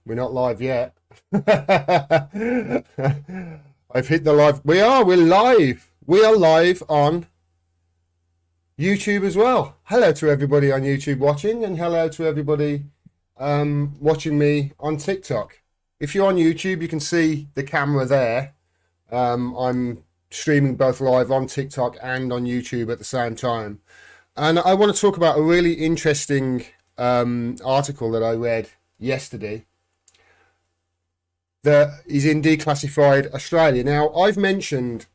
We're not live yet. I've hit the live. We're live. We are live on YouTube as well. Hello to everybody on YouTube watching, and hello to everybody watching me on TikTok. If you're on YouTube, you can see the camera there. I'm streaming both live on TikTok and on YouTube at the same time. And I want to talk about a really interesting article that I read yesterday that is in Declassified Australia. Now, I've mentioned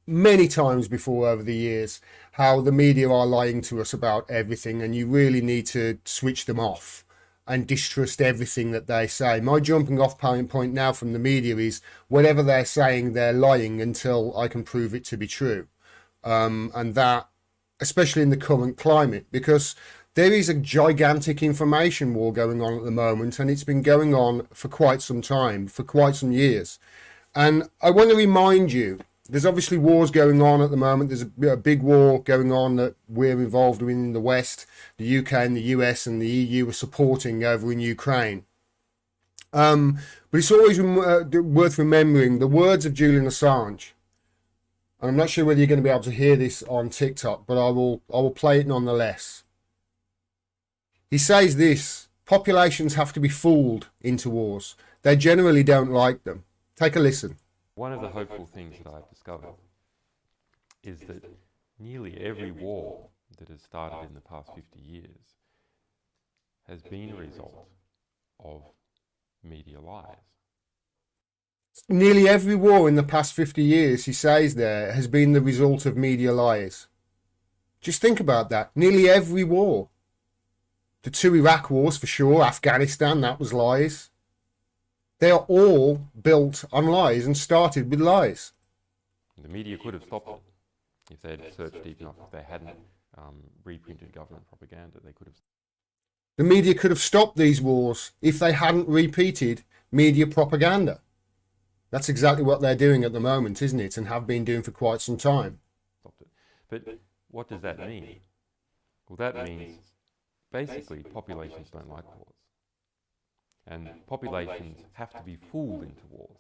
many times before over the years how the media are lying to us about everything, and you really need to switch them off and distrust everything that they say. My jumping off point now from the media is whatever they're saying, they're lying until I can prove it to be true. And that, especially in the current climate, because there is a gigantic information war going on at the moment, and it's been going on for quite some time, for quite some years. And I want to remind you, there's obviously wars going on at the moment. There's a big war going on that we're involved in the West. The UK and the US and the EU are supporting over in Ukraine. But it's always worth remembering the words of Julian Assange. And I'm not sure whether you're going to be able to hear this on TikTok, but I will play it nonetheless. He says this: populations have to be fooled into wars. They generally don't like them. Take a listen. One of the hopeful things that I've discovered is that nearly every war that has started in the past 50 years has been a result of media lies. Nearly every war in the past 50 years, he says there, has been the result of media lies. Just think about that. Nearly every war. The 2 Iraq wars, for sure. Afghanistan, that was lies. They are all built on lies and started with lies. The media could have stopped it if they had searched deep enough. If they hadn't reprinted government propaganda, they could have. The media could have stopped these wars if they hadn't repeated media propaganda. That's exactly what they're doing at the moment, isn't it? And have been doing for quite some time. Stopped it. But what does that mean? Well, that means basically populations don't like wars. And populations have to be fooled into wars.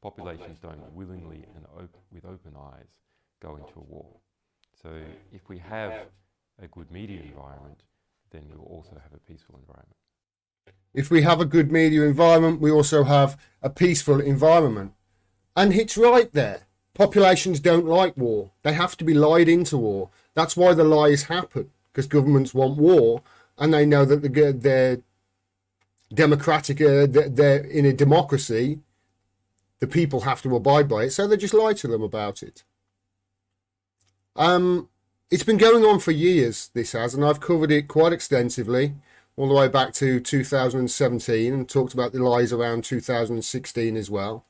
Populations don't willingly and with open eyes go into a war. So if we have a good media environment, then we will also have a peaceful environment. If we have a good media environment, we also have a peaceful environment. And it's right there. Populations don't like war. They have to be lied into war. That's why the lies happen, because governments want war, and they know that they're democratic, they're in a democracy, the people have to abide by it, so they just lie to them about it. It's been going on for years, this has, and I've covered it quite extensively, all the way back to 2017, and talked about the lies around 2016 as well.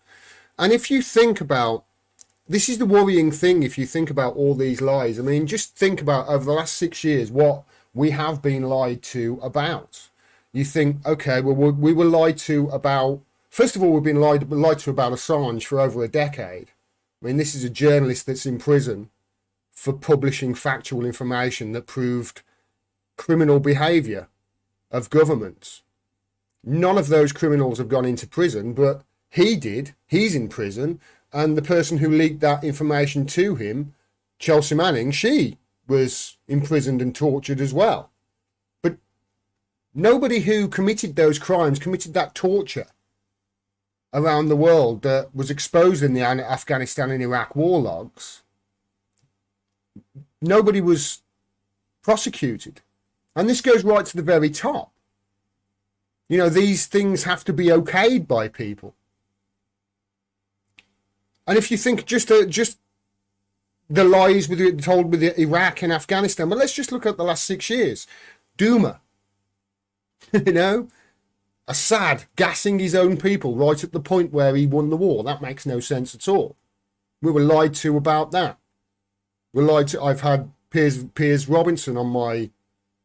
And if you think about, this is the worrying thing, if you think about all these lies. I mean, just think about over the last 6 years what we have been lied to about. You think, okay, well, we were lied to about, first of all, we've been lied to about Assange for over a decade. I mean, this is a journalist that's in prison for publishing factual information that proved criminal behaviour of governments. None of those criminals have gone into prison, but he did. He's in prison. And the person who leaked that information to him, Chelsea Manning, she was imprisoned and tortured as well. But nobody who committed those crimes, committed that torture around the world that was exposed in the Afghanistan and Iraq war logs, nobody was prosecuted. And this goes right to the very top. You know, these things have to be okayed by people. And if you think just the lies told with Iraq and Afghanistan, but let's just look at the last 6 years. Duma, you know, Assad gassing his own people right at the point where he won the war. That makes no sense at all. We were lied to about that. We're lied to. I've had Piers Robinson on my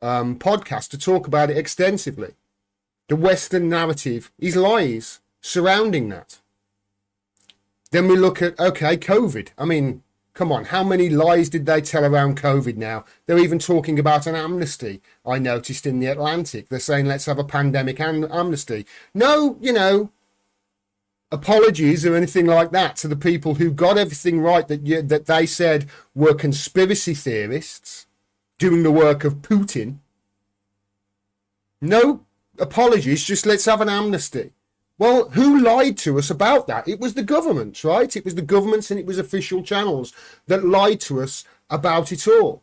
podcast to talk about it extensively. The Western narrative is lies surrounding that. Then we look at, okay, COVID. I mean, Come on, how many lies did they tell around COVID now? They're even talking about an amnesty, I noticed in the Atlantic. They're saying, let's have a pandemic amnesty. No, apologies or anything like that to the people who got everything right that they said were conspiracy theorists doing the work of Putin. No apologies, just let's have an amnesty. Well, who lied to us about that? It was the governments, right? It was the governments and it was official channels that lied to us about it all.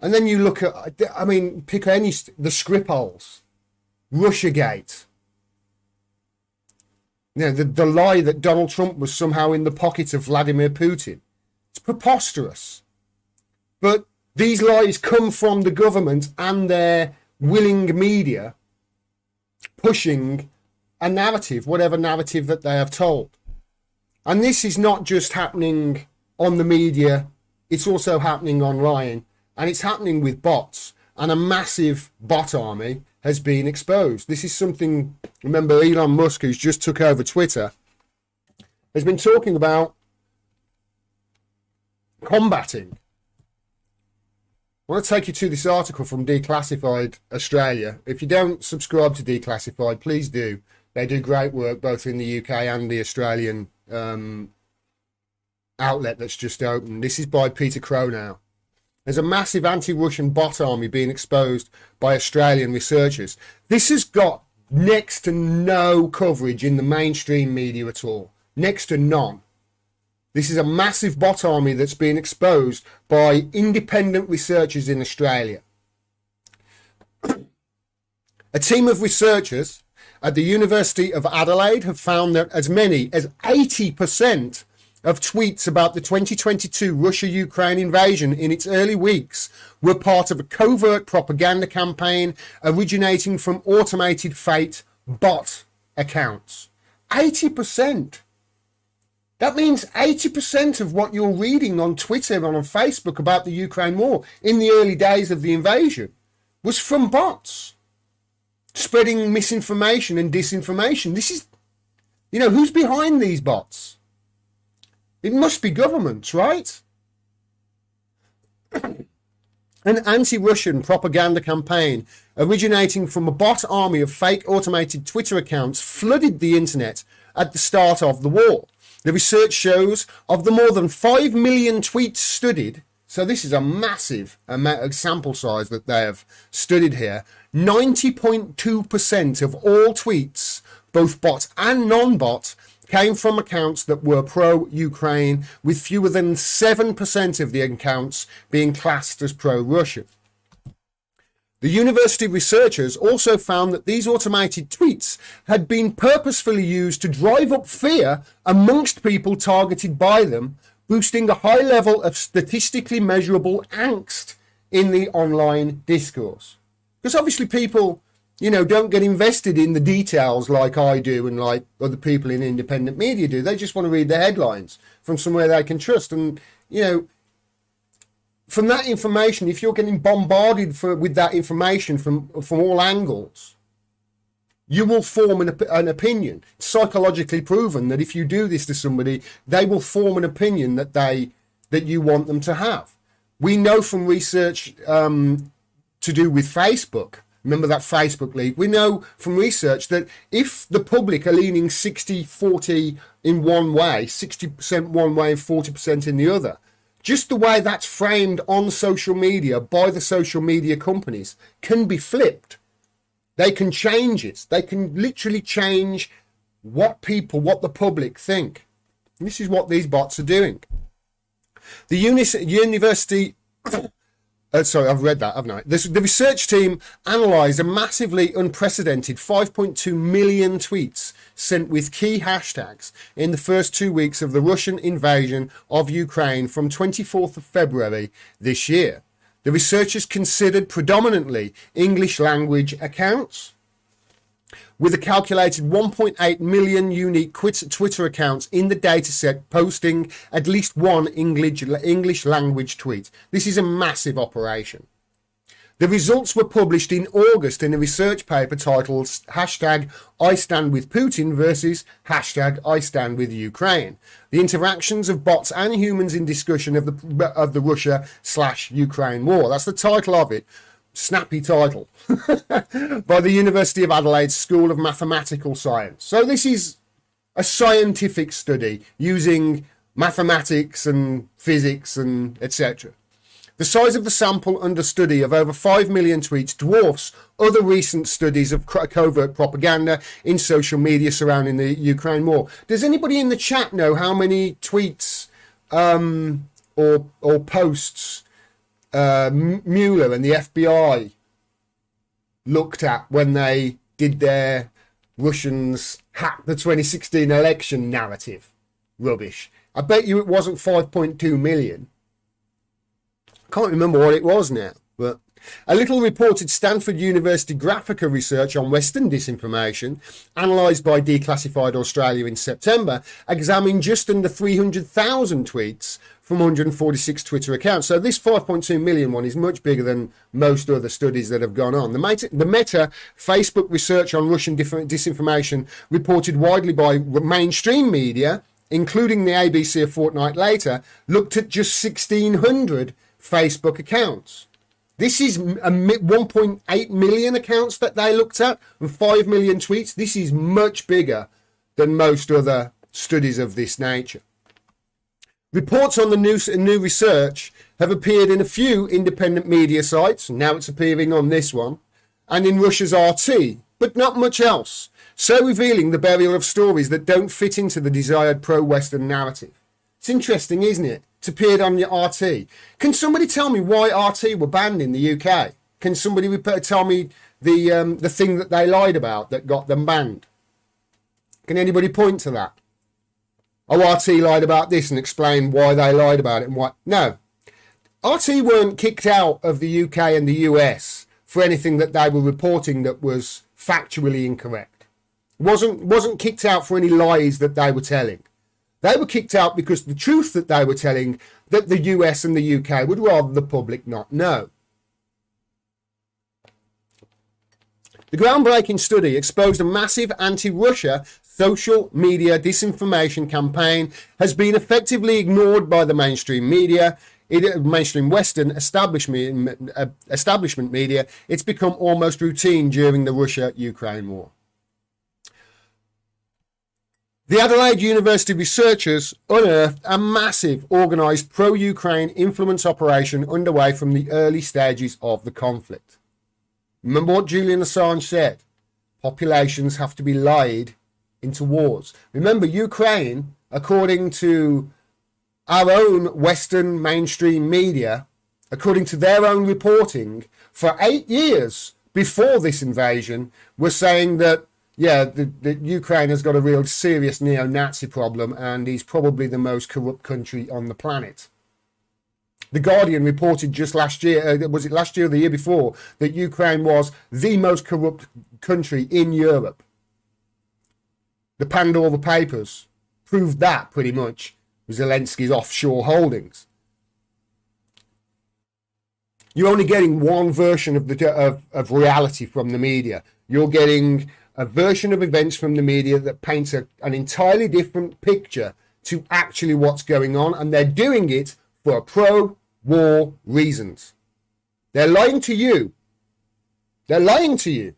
And then you look at, pick any, the Skripals, Russiagate. The lie that Donald Trump was somehow in the pocket of Vladimir Putin. It's preposterous. But these lies come from the government and their willing media pushing a narrative, whatever narrative that they have told. And this is not just happening on the media, it's also happening online, and it's happening with bots, and a massive bot army has been exposed. This is something, remember, Elon Musk, who's just took over Twitter, has been talking about combating. I want to take you to this article from Declassified Australia. If you don't subscribe to Declassified, please do. They do great work both in the UK and the Australian outlet that's just opened. This is by Peter Cronow. There's a massive anti-Russian bot army being exposed by Australian researchers. This has got next to no coverage in the mainstream media at all. Next to none. This is a massive bot army that's being exposed by independent researchers in Australia. A team of researchers at the University of Adelaide have found that as many as 80% of tweets about the 2022 Russia-Ukraine invasion in its early weeks were part of a covert propaganda campaign originating from automated fake bot accounts. 80%. That means 80% of what you're reading on Twitter and on Facebook about the Ukraine war in the early days of the invasion was from bots spreading misinformation and disinformation. This is, who's behind these bots? It must be governments, right? An anti-Russian propaganda campaign originating from a bot army of fake automated Twitter accounts flooded the internet at the start of the war. The research shows of the more than 5 million tweets studied, so this is a massive sample size that they have studied here, 90.2% of all tweets, both bot and non-bot, came from accounts that were pro-Ukraine, with fewer than 7% of the accounts being classed as pro-Russian. The university researchers also found that these automated tweets had been purposefully used to drive up fear amongst people targeted by them, boosting a high level of statistically measurable angst in the online discourse. Because obviously people, don't get invested in the details like I do and like other people in independent media do. They just want to read the headlines from somewhere they can trust. And, from that information, if you're getting bombarded with that information from all angles, you will form an opinion. It's psychologically proven that if you do this to somebody, they will form an opinion that you want them to have. We know from research to do with Facebook, remember that Facebook leak, we know from research that if the public are leaning 60-40 in one way, 60% one way and 40% in the other, just the way that's framed on social media by the social media companies can be flipped. They can change it. They can literally change what the public think. And this is what these bots are doing. The university... sorry, I've read that, haven't I? The research team analysed a massively unprecedented 5.2 million tweets sent with key hashtags in the first 2 weeks of the Russian invasion of Ukraine from 24th of February this year. The researchers considered predominantly English language accounts, with a calculated 1.8 million unique Twitter accounts in the dataset posting at least one English language tweet. This is a massive operation. The results were published in August in a research paper titled hashtag I stand with Putin versus hashtag I stand with Ukraine. The interactions of bots and humans in discussion of the Russia/Ukraine war. That's the title of it. Snappy title. By the University of Adelaide School of Mathematical Science. So this is a scientific study using mathematics and physics and etc. The size of the sample under study of over 5 million tweets dwarfs other recent studies of covert propaganda in social media surrounding the Ukraine war. Does anybody in the chat know how many tweets or posts Mueller and the FBI looked at when they did their Russians hacked the 2016 election narrative rubbish? I bet you it wasn't 5.2 million. Can't remember what it was now, but a little reported Stanford University Graphica research on Western disinformation, analysed by Declassified Australia in September, examined just under 300,000 tweets from 146 Twitter accounts. So this 5.2 million one is much bigger than most other studies that have gone on. The Meta Facebook research on Russian disinformation, reported widely by mainstream media, including the ABC a fortnight later, looked at just 1,600 Facebook accounts. This is 1.8 million accounts that they looked at and 5 million tweets. This is much bigger than most other studies of this nature. Reports on the new research have appeared in a few independent media sites, and now it's appearing on this one, and in Russia's RT, but not much else, so revealing the burial of stories that don't fit into the desired pro-Western narrative. It's interesting, isn't it? It's appeared on your RT. Can somebody tell me why RT were banned in the UK? Can somebody tell me the thing that they lied about that got them banned? Can anybody point to that? Oh, RT lied about this and explain why they lied about it and why. No. RT weren't kicked out of the UK and the US for anything that they were reporting that was factually incorrect. Wasn't kicked out for any lies that they were telling. They were kicked out because the truth that they were telling that the US and the UK would rather the public not know. The groundbreaking study exposed a massive anti-Russia social media disinformation campaign has been effectively ignored by the mainstream media, mainstream Western establishment media. It's become almost routine during the Russia-Ukraine war. The Adelaide University researchers unearthed a massive organised pro-Ukraine influence operation underway from the early stages of the conflict. Remember what Julian Assange said? Populations have to be lied into wars. Remember, Ukraine, according to our own Western mainstream media, according to their own reporting, for 8 years before this invasion, were saying that the Ukraine has got a real serious neo-Nazi problem and is probably the most corrupt country on the planet. The Guardian reported just last year, was it last year or the year before, that Ukraine was the most corrupt country in Europe. The Pandora Papers proved that pretty much with Zelensky's offshore holdings. You're only getting one version of reality from the media. You're getting a version of events from the media that paints an entirely different picture to actually what's going on, and they're doing it for pro-war reasons. They're lying to you. They're lying to you.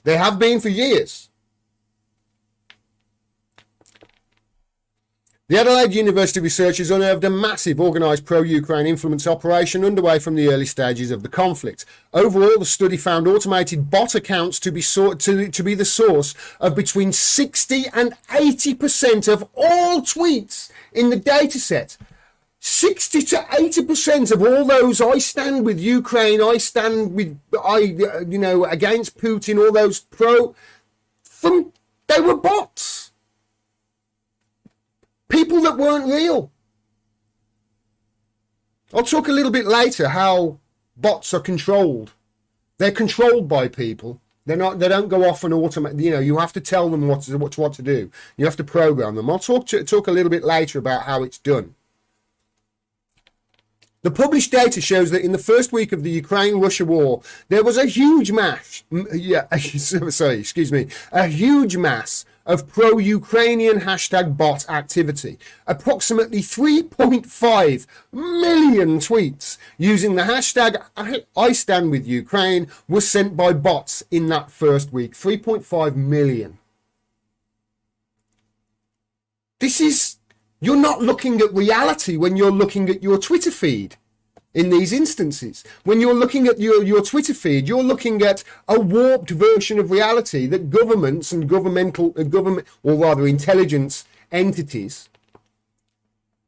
They have been for years. The Adelaide University researchers unearthed a massive organised pro-Ukraine influence operation underway from the early stages of the conflict. Overall, the study found automated bot accounts to be the source of between 60 and 80% of all tweets in the dataset. 60 to 80% of all those I stand with Ukraine, I stand with, against Putin, all those they were bots. People that weren't real. I'll talk a little bit later how bots are controlled. They're controlled by people. They don't go off and automate. You have to tell them what to do. You have to program them. I'll talk a little bit later about how it's done. The published data shows that in the first week of the Ukraine-Russia war, there was a huge a huge mass of pro-Ukrainian hashtag bot activity. Approximately 3.5 million tweets using the hashtag I stand with Ukraine were sent by bots in that first week. 3.5 million. You're not looking at reality when you're looking at your Twitter feed in these instances. When you're looking at your Twitter feed, you're looking at a warped version of reality that governments and government, or rather intelligence entities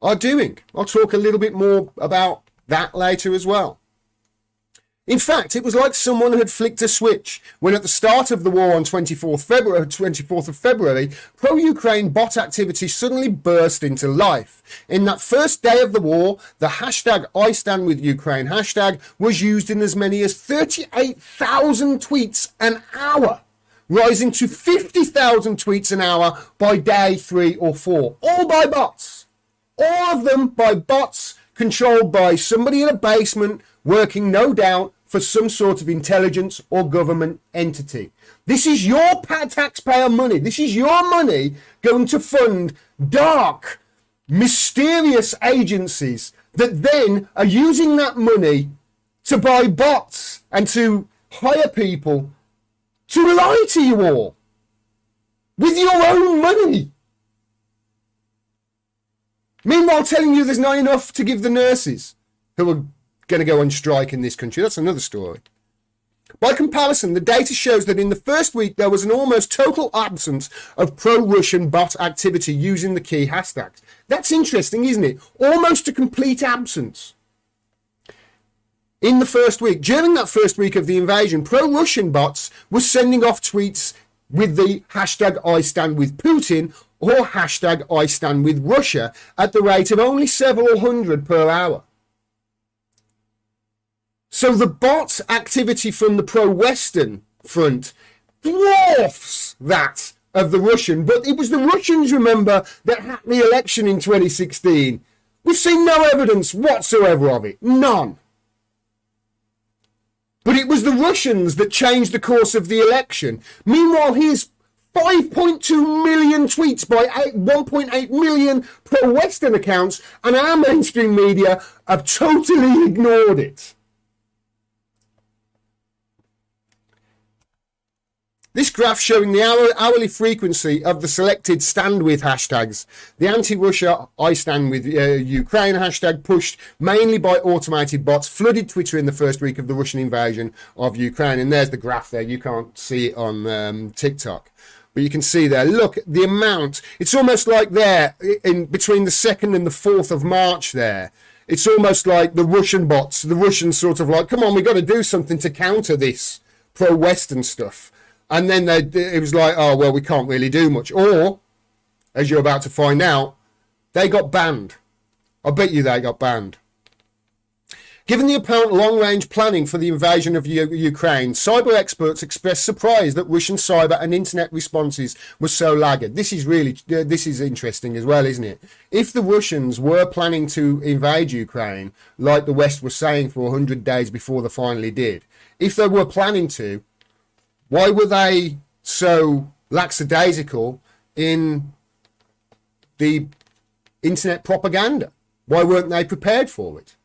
are doing. I'll talk a little bit more about that later as well. In fact, it was like someone had flicked a switch when at the start of the war on 24th of February, pro-Ukraine bot activity suddenly burst into life. In that first day of the war, the hashtag I stand with Ukraine hashtag was used in as many as 38,000 tweets an hour, rising to 50,000 tweets an hour by day 3 or 4, all by bots. All of them by bots controlled by somebody in a basement working, no doubt, for some sort of intelligence or government entity. This is your taxpayer money. This is your money going to fund dark, mysterious agencies that then are using that money to buy bots and to hire people to lie to you all with your own money. Meanwhile, telling you there's not enough to give the nurses who are going to go on strike in this country. That's another story. By comparison, the data shows that in the first week there was an almost total absence of pro-Russian bot activity using the key hashtags. That's interesting, isn't it? Almost a complete absence. In the first week, during that first week of the invasion, pro-Russian bots were sending off tweets with the hashtag I stand with Putin or hashtag I stand with Russia at the rate of only several hundred per hour. So the bot activity from the pro-Western front dwarfs that of the Russian. But it was the Russians, remember, that hacked the election in 2016. We've seen no evidence whatsoever of it. None. But it was the Russians that changed the course of the election. Meanwhile, here's 5.2 million tweets by 1.8 million pro-Western accounts, and our mainstream media have totally ignored it. This graph showing the hourly frequency of the selected stand with hashtags. The anti-Russia I stand with Ukraine hashtag pushed mainly by automated bots flooded Twitter in the first week of the Russian invasion of Ukraine. And there's the graph there. You can't see it on TikTok, but you can see there. Look, the amount. It's almost like there in between the 2nd and the 4th of March there. It's almost like the Russian bots, the Russians sort of like, come on, we've got to do something to counter this pro-Western stuff. And then it was like, oh, well, we can't really do much. Or, as you're about to find out, they got banned. I bet you they got banned. Given the apparent long-range planning for the invasion of Ukraine, cyber experts expressed surprise that Russian cyber and internet responses were so laggard. This is interesting as well, isn't it? If the Russians were planning to invade Ukraine, like the West was saying for 100 days before they finally did, if they were planning to, why were they so lackadaisical in the internet propaganda? Why weren't they prepared for it?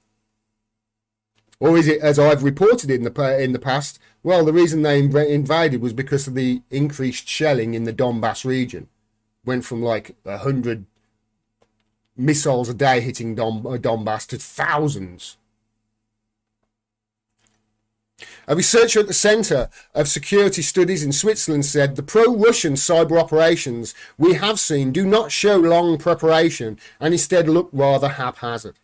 Or is it, as I've reported in the past, well, the reason they invaded was because of the increased shelling in the Donbass region. Went from like 100 missiles a day hitting Donbass to thousands. A researcher at the Centre of Security Studies in Switzerland said the pro-Russian cyber operations we have seen do not show long preparation and instead look rather haphazard.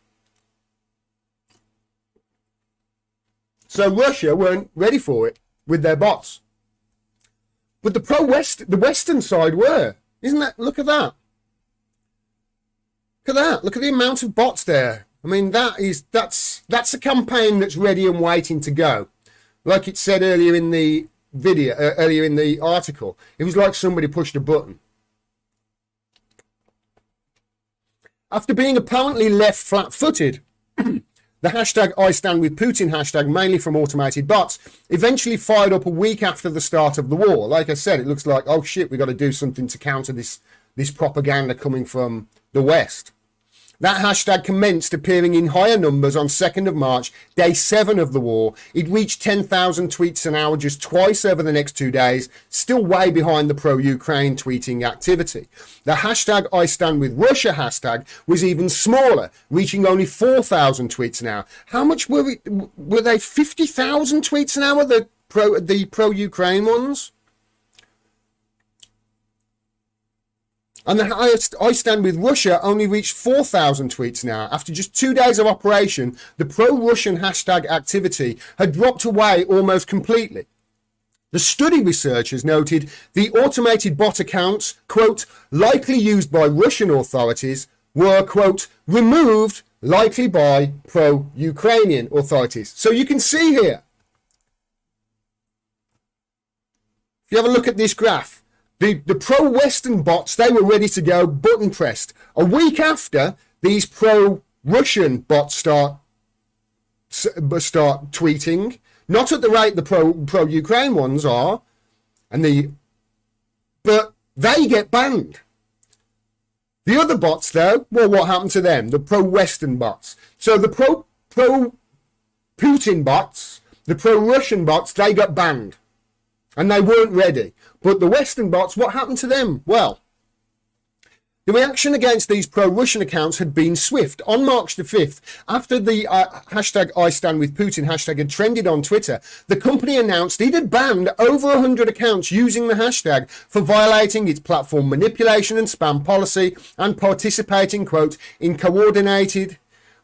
So Russia weren't ready for it with their bots. But the Western side were. Isn't that? Look at that. Look at that. Look at the amount of bots there. I mean, that's a campaign that's ready and waiting to go. Like it said earlier in the video, earlier in the article, it was like somebody pushed a button. After being apparently left flat-footed, the The hashtag I stand with Putin hashtag, mainly from automated bots, eventually fired up a week after the start of the war. Like I said, it looks like, oh shit, we got to do something to counter this propaganda coming from the West. That hashtag commenced appearing in higher numbers on 2nd of March, day 7 of the war. It reached 10,000 tweets an hour just twice over the next 2 days, still way behind the pro-Ukraine tweeting activity. The hashtag I stand with Russia hashtag was even smaller, reaching only 4,000 tweets an hour. How much were they? 50,000 tweets an hour, the pro-Ukraine ones? And the I stand with Russia only reached 4,000 tweets now. After just 2 days of operation, the pro-Russian hashtag activity had dropped away almost completely. The study researchers noted the automated bot accounts, quote, likely used by Russian authorities were, quote, removed likely by pro-Ukrainian authorities. So you can see here, if you have a look at this graph, the pro-Western bots, they were ready to go, button pressed. A week after, these pro-Russian bots start tweeting, not at the rate the pro-Ukraine ones are, but they get banned. The other bots, though, well, what happened to them? The pro-Western bots. So the pro-Putin bots, the pro-Russian bots, they got banned. And they weren't ready. But the Western bots, what happened to them? Well, the reaction against these pro-Russian accounts had been swift. On March the 5th, after the hashtag I stand with Putin hashtag had trended on Twitter, the company announced it had banned over 100 accounts using the hashtag for violating its platform manipulation and spam policy and participating, quote, in coordinated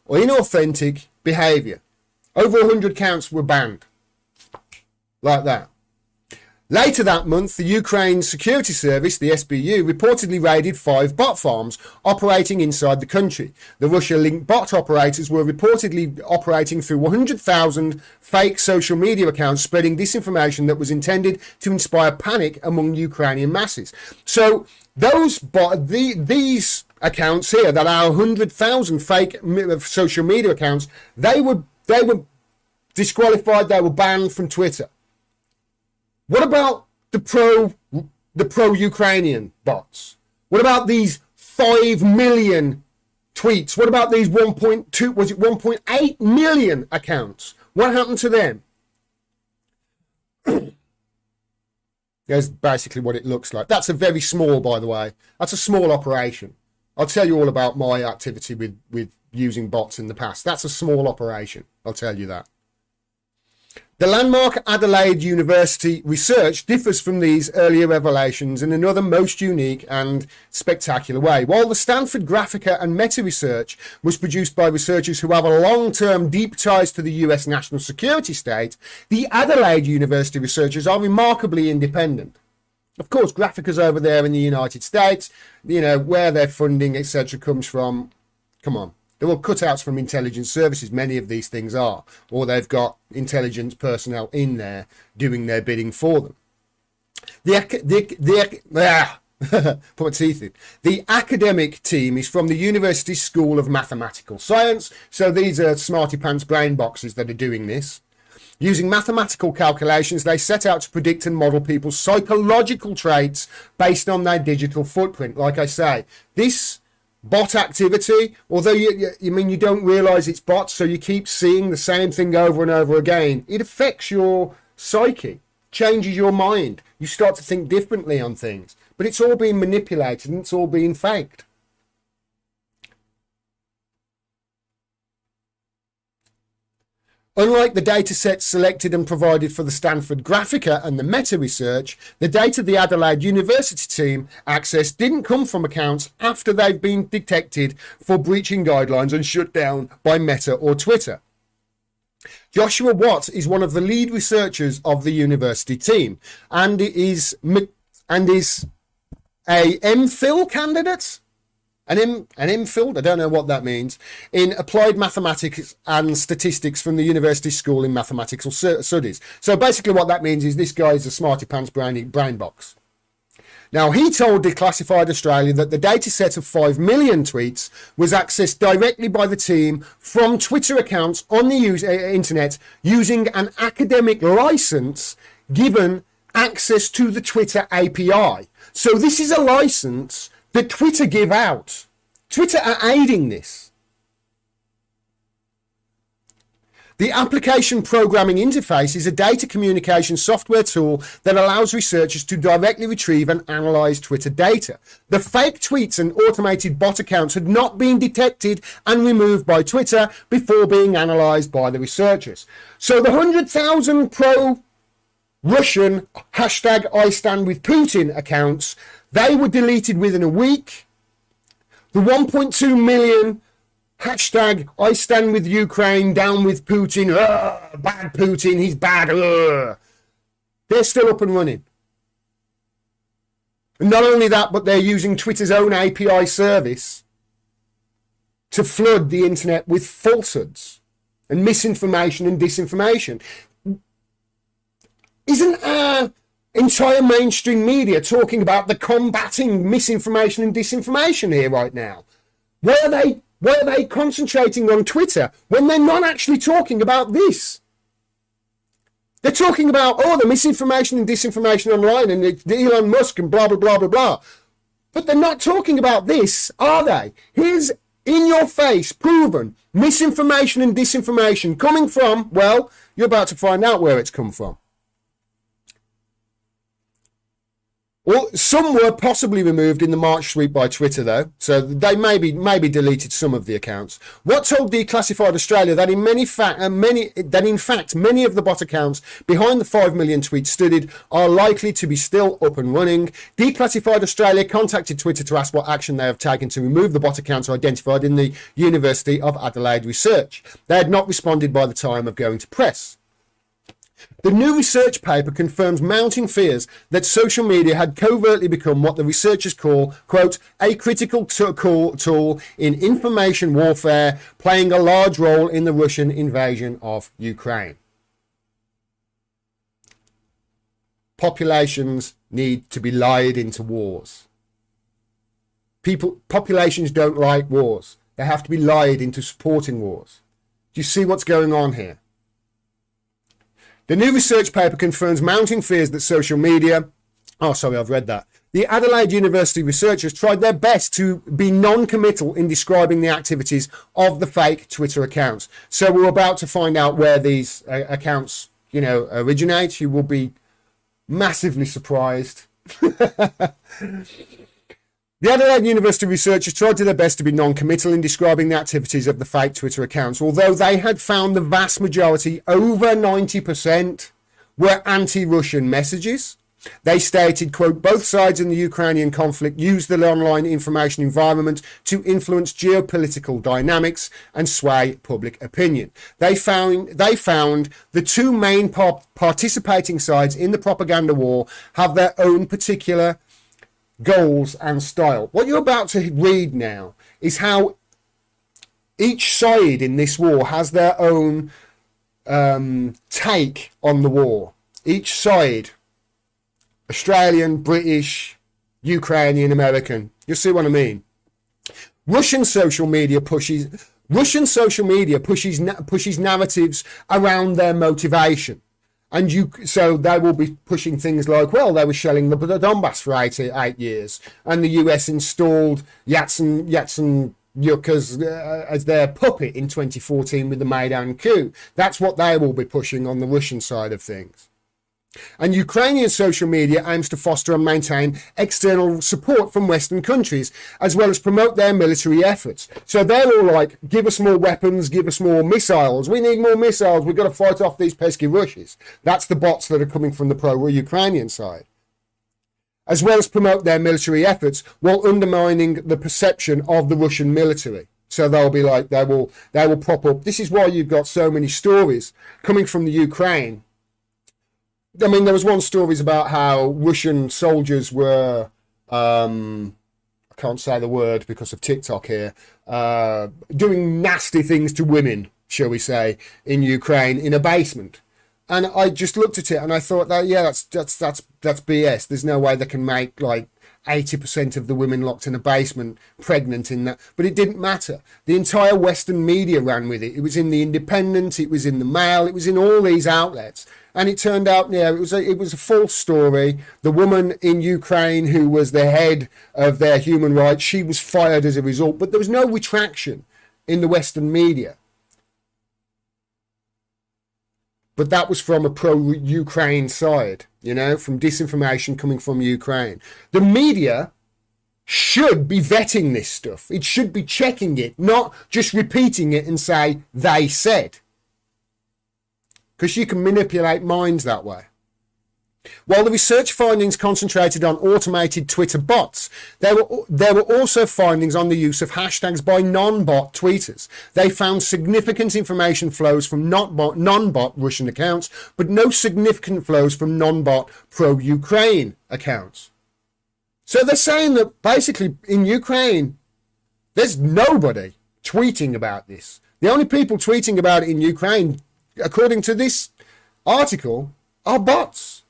or inauthentic behavior. Over 100 accounts were banned. Like that. Later that month, the Ukraine Security Service, the SBU, reportedly raided 5 bot farms operating inside the country. The Russia-linked bot operators were reportedly operating through 100,000 fake social media accounts, spreading disinformation that was intended to inspire panic among Ukrainian masses. So these accounts here that are 100,000 fake social media accounts, they were disqualified, they were banned from Twitter. What about the pro-Ukrainian bots? What about these 5 million tweets? What about these 1.8 million accounts? What happened to them? There's basically what it looks like. That's a very small, by the way. That's a small operation. I'll tell you all about my activity with using bots in the past. That's a small operation. I'll tell you that. The landmark Adelaide University research differs from these earlier revelations in another most unique and spectacular way. While the Stanford Graphica and Meta research was produced by researchers who have a long-term deep ties to the US national security state, the Adelaide University researchers are remarkably independent. Of course, Graphica's over there in the United States, you know, where their funding, etc. comes from. Come on. They're all cutouts from intelligence services, many of these things are, or they've got intelligence personnel in there doing their bidding for them. Put my teeth in. The academic team is from the University School of Mathematical Science, so these are smarty pants brain boxes that are doing this. Using mathematical calculations, they set out to predict and model people's psychological traits based on their digital footprint. Like I say, this bot activity, although you don't realize it's bots, so you keep seeing the same thing over and over again, it affects your psyche, changes your mind. You start to think differently on things, but it's all being manipulated and it's all being faked. Unlike the data sets selected and provided for the Stanford Graphica and the Meta research, the data the Adelaide University team accessed didn't come from accounts after they've been detected for breaching guidelines and shut down by Meta or Twitter. Joshua Watt is one of the lead researchers of the university team and is a MPhil candidate. An MPhil, I don't know what that means, in applied mathematics and statistics from the University School in Mathematical Studies. So basically what that means is this guy is a smarty pants brain box. Now, he told Declassified Australia that the data set of 5 million tweets was accessed directly by the team from Twitter accounts on the internet using an academic license given access to the Twitter API. So this is a license that Twitter give out. Twitter are aiding this. The application programming interface is a data communication software tool that allows researchers to directly retrieve and analyze Twitter data. The fake tweets and automated bot accounts had not been detected and removed by Twitter before being analyzed by the researchers. So the 100,000 pro-Russian hashtag I stand with Putin accounts, they were deleted within a week. The 1.2 million hashtag I stand with Ukraine, down with Putin, bad Putin, he's bad, they're still up and running. And not only that, but they're using Twitter's own API service to flood the internet with falsehoods and misinformation and disinformation. Isn't our entire mainstream media talking about the combating misinformation and disinformation here right now? Why are they concentrating on Twitter when they're not actually talking about this? They're talking about, the misinformation and disinformation online and the Elon Musk and blah, blah, blah, blah, blah. But they're not talking about this, are they? Here's in your face, proven misinformation and disinformation coming from, well, you're about to find out where it's come from. Well, some were possibly removed in the March sweep by Twitter, though, so they maybe deleted some of the accounts. What told Declassified Australia that in fact many of the bot accounts behind the 5 million tweets studied are likely to be still up and running. Declassified Australia contacted Twitter to ask what action they have taken to remove the bot accounts identified in the University of Adelaide research. They had not responded by the time of going to press. The new research paper confirms mounting fears that social media had covertly become what the researchers call, quote, a critical tool in information warfare, playing a large role in the Russian invasion of Ukraine. Populations need to be lied into wars. Populations don't like wars. They have to be lied into supporting wars. Do you see what's going on here? The new research paper confirms mounting fears that social media... I've read that. The Adelaide University researchers tried their best to be non-committal in describing the activities of the fake Twitter accounts. So we're about to find out where these accounts, originate. You will be massively surprised. The Adelaide University researchers tried to their best to be non-committal in describing the activities of the fake Twitter accounts, although they had found the vast majority, over 90%, were anti-Russian messages. They stated, quote, both sides in the Ukrainian conflict use the online information environment to influence geopolitical dynamics and sway public opinion. They found the two main participating sides in the propaganda war have their own particular goals and style. What you're about to read now is how each side in this war has their own take on the war. Each side, Australian, British, Ukrainian, American. You see what I mean? Russian social media pushes narratives around their motivation. And so they will be pushing things like, well, they were shelling the Donbass for 8 years, and the US installed Yatsenyuk as their puppet in 2014 with the Maidan coup. That's what they will be pushing on the Russian side of things. And Ukrainian social media aims to foster and maintain external support from Western countries, as well as promote their military efforts. So they're all like, give us more weapons, give us more missiles. We need more missiles. We've got to fight off these pesky Russians. That's the bots that are coming from the pro-Ukrainian side. As well as promote their military efforts while undermining the perception of the Russian military. So they'll be like, they will prop up. This is why you've got so many stories coming from the Ukraine. I mean, there was one stories about how Russian soldiers were, I can't say the word because of TikTok here, doing nasty things to women, shall we say, in Ukraine in a basement. And I just looked at it and I thought that, yeah, that's BS. There's no way they can make like 80% of the women locked in a basement pregnant in that, but it didn't matter. The entire Western media ran with it. It was in the Independent, it was in the Mail, it was in all these outlets. And it turned out, yeah, it was a false story. The woman in Ukraine who was the head of their human rights, she was fired as a result, but there was no retraction in the Western media. But that was from a pro-Ukraine side, you know, from disinformation coming from Ukraine. The media should be vetting this stuff. It should be checking it, not just repeating it and say, they said. Because you can manipulate minds that way. While the research findings concentrated on automated Twitter bots, there were also findings on the use of hashtags by non-bot tweeters. They found significant information flows from non-bot Russian accounts, but no significant flows from non-bot pro-Ukraine accounts. So they're saying that basically in Ukraine, there's nobody tweeting about this. The only people tweeting about it in Ukraine, according to this article, are bots.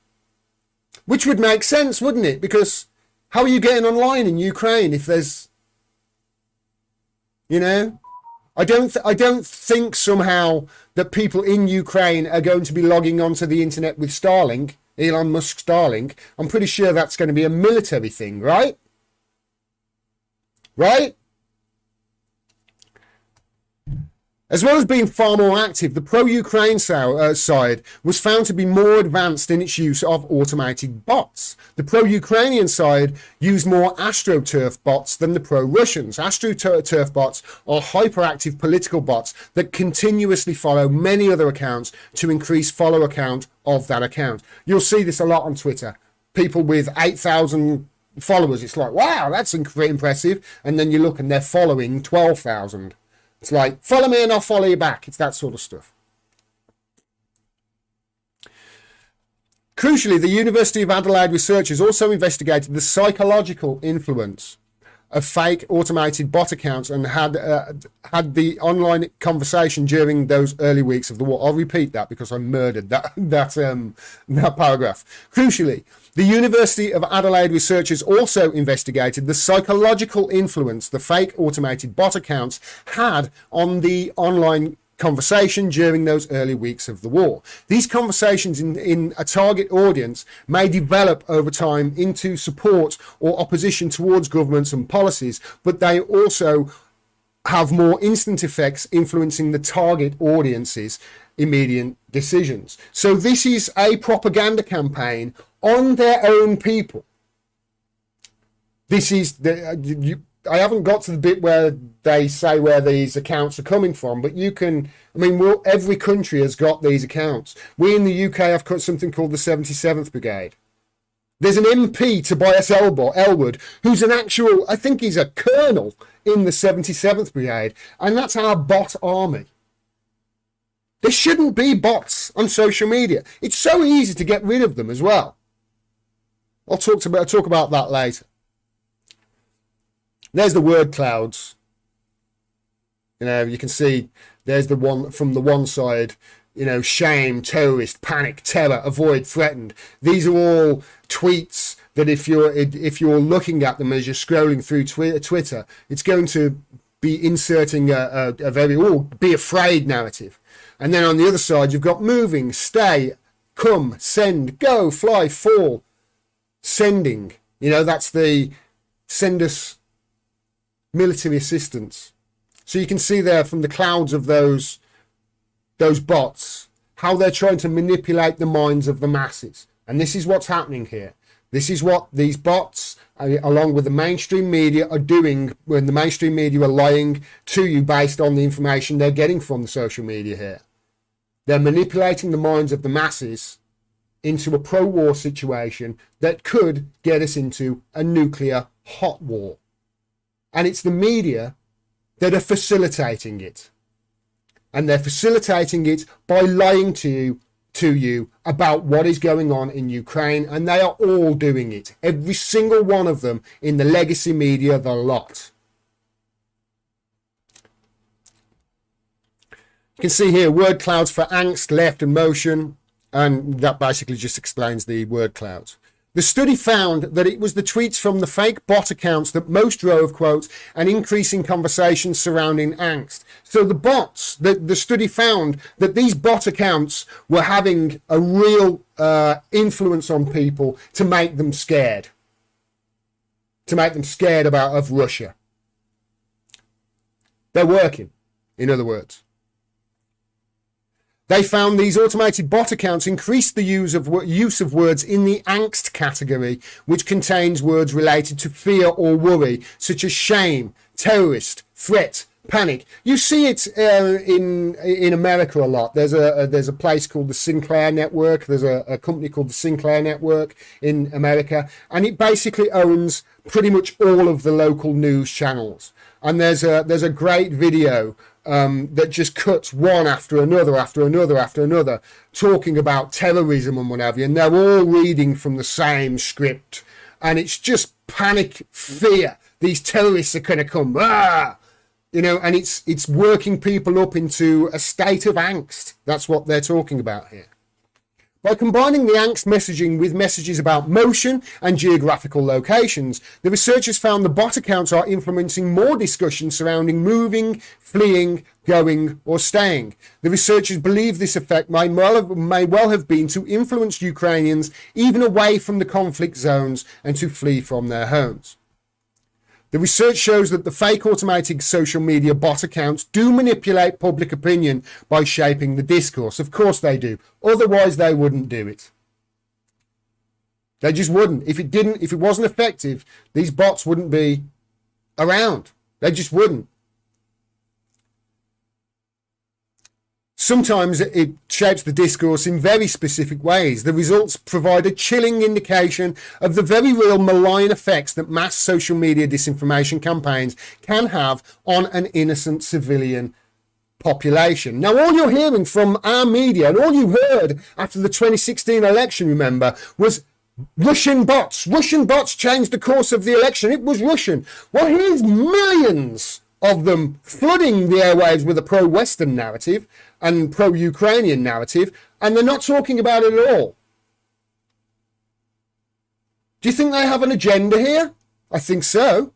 Which would make sense, wouldn't it? Because how are you getting online in Ukraine if there's, you know, I don't think somehow that people in Ukraine are going to be logging onto the internet with Starlink, Elon Musk Starlink. I'm pretty sure that's going to be a military thing, right? Right? As well as being far more active, the pro-Ukraine side was found to be more advanced in its use of automated bots. The pro-Ukrainian side used more AstroTurf bots than the pro-Russians. AstroTurf bots are hyperactive political bots that continuously follow many other accounts to increase follower count of that account. You'll see this a lot on Twitter. People with 8,000 followers, it's like, wow, that's impressive. And then you look and they're following 12,000. It's like, follow me and I'll follow you back. It's that sort of stuff. Crucially, the University of Adelaide researchers also investigated the psychological influence of fake automated bot accounts and had the online conversation during those early weeks of the war. I'll repeat that because I murdered that paragraph. Crucially, the University of Adelaide researchers also investigated the psychological influence the fake automated bot accounts had on the online conversation during those early weeks of the war. These conversations in a target audience may develop over time into support or opposition towards governments and policies, but they also have more instant effects influencing the target audience's immediate decisions. So this is a propaganda campaign on their own people. This is I haven't got to the bit where they say where these accounts are coming from, but you can, I mean, every country has got these accounts. We in the UK have got something called the 77th Brigade. There's an MP, Tobias Elwood, who's an actual, I think he's a colonel in the 77th Brigade, and that's our bot army. There shouldn't be bots on social media. It's so easy to get rid of them as well. I'll talk about that later. There's the word clouds. You know, you can see there's the one from the one side, you know, shame, terrorist, panic, terror, avoid, threatened. These are all tweets that if you're looking at them as you're scrolling through Twitter, it's going to be inserting a very, be afraid narrative. And then on the other side, you've got moving, stay, come, send, go, fly, fall, sending. You know, that's the send us military assistance. So you can see there from the clouds of those bots how they're trying to manipulate the minds of the masses. And this is what's happening here. This is what these bots, along with the mainstream media, are doing when the mainstream media are lying to you based on the information they're getting from the social media here. They're manipulating the minds of the masses into a pro-war situation that could get us into a nuclear hot war. And it's the media that are facilitating it. And they're facilitating it by lying to you about what is going on in Ukraine. And they are all doing it. Every single one of them in the legacy media, the lot. You can see here word clouds for angst, left, and motion. And that basically just explains the word clouds. The study found that it was the tweets from the fake bot accounts that most drove, quote, an increase in conversations surrounding angst. So the bots, the study found that these bot accounts were having a real influence on people to make them scared. To make them scared of Russia. They're working, in other words. They found these automated bot accounts increased the use of words in the angst category, which contains words related to fear or worry, such as shame, terrorist, threat, panic. You see it in America a lot. There's a place called the Sinclair Network. There's a company called the Sinclair Network in America, and it basically owns pretty much all of the local news channels. And there's a great video that just cuts one after another, talking about terrorism and what have you, and they're all reading from the same script, and it's just panic, fear. These terrorists are going to come, and it's working people up into a state of angst. That's what they're talking about here. By combining the angst messaging with messages about motion and geographical locations, the researchers found the bot accounts are influencing more discussion surrounding moving, fleeing, going, or staying. The researchers believe this effect may well have been to influence Ukrainians even away from the conflict zones and to flee from their homes. The research shows that the fake automated social media bot accounts do manipulate public opinion by shaping the discourse. Of course they do. Otherwise they wouldn't do it. They just wouldn't. If it wasn't effective, these bots wouldn't be around. They just wouldn't. Sometimes it shapes the discourse in very specific ways. The results provide a chilling indication of the very real malign effects that mass social media disinformation campaigns can have on an innocent civilian population. Now, all you're hearing from our media, and all you heard after the 2016 election, remember, was Russian bots. Russian bots changed the course of the election. It was Russian. Well, here's millions of them flooding the airwaves with a pro-Western narrative and pro-Ukrainian narrative, and they're not talking about it at all. Do you think they have an agenda here? I think so.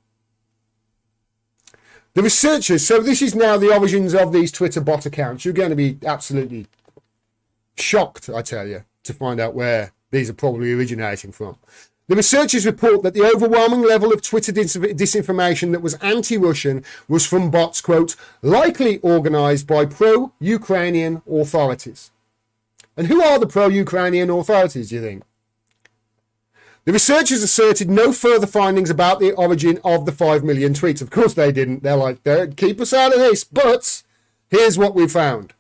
The researchers, so this is now the origins of these Twitter bot accounts. You're going to be absolutely shocked, I tell you, to find out where these are probably originating from. The researchers report that the overwhelming level of Twitter disinformation that was anti-Russian was from bots, quote, likely organised by pro-Ukrainian authorities. And who are the pro-Ukrainian authorities, do you think? The researchers asserted no further findings about the origin of the 5 million tweets. Of course they didn't. They're like, keep us out of this. But here's what we found.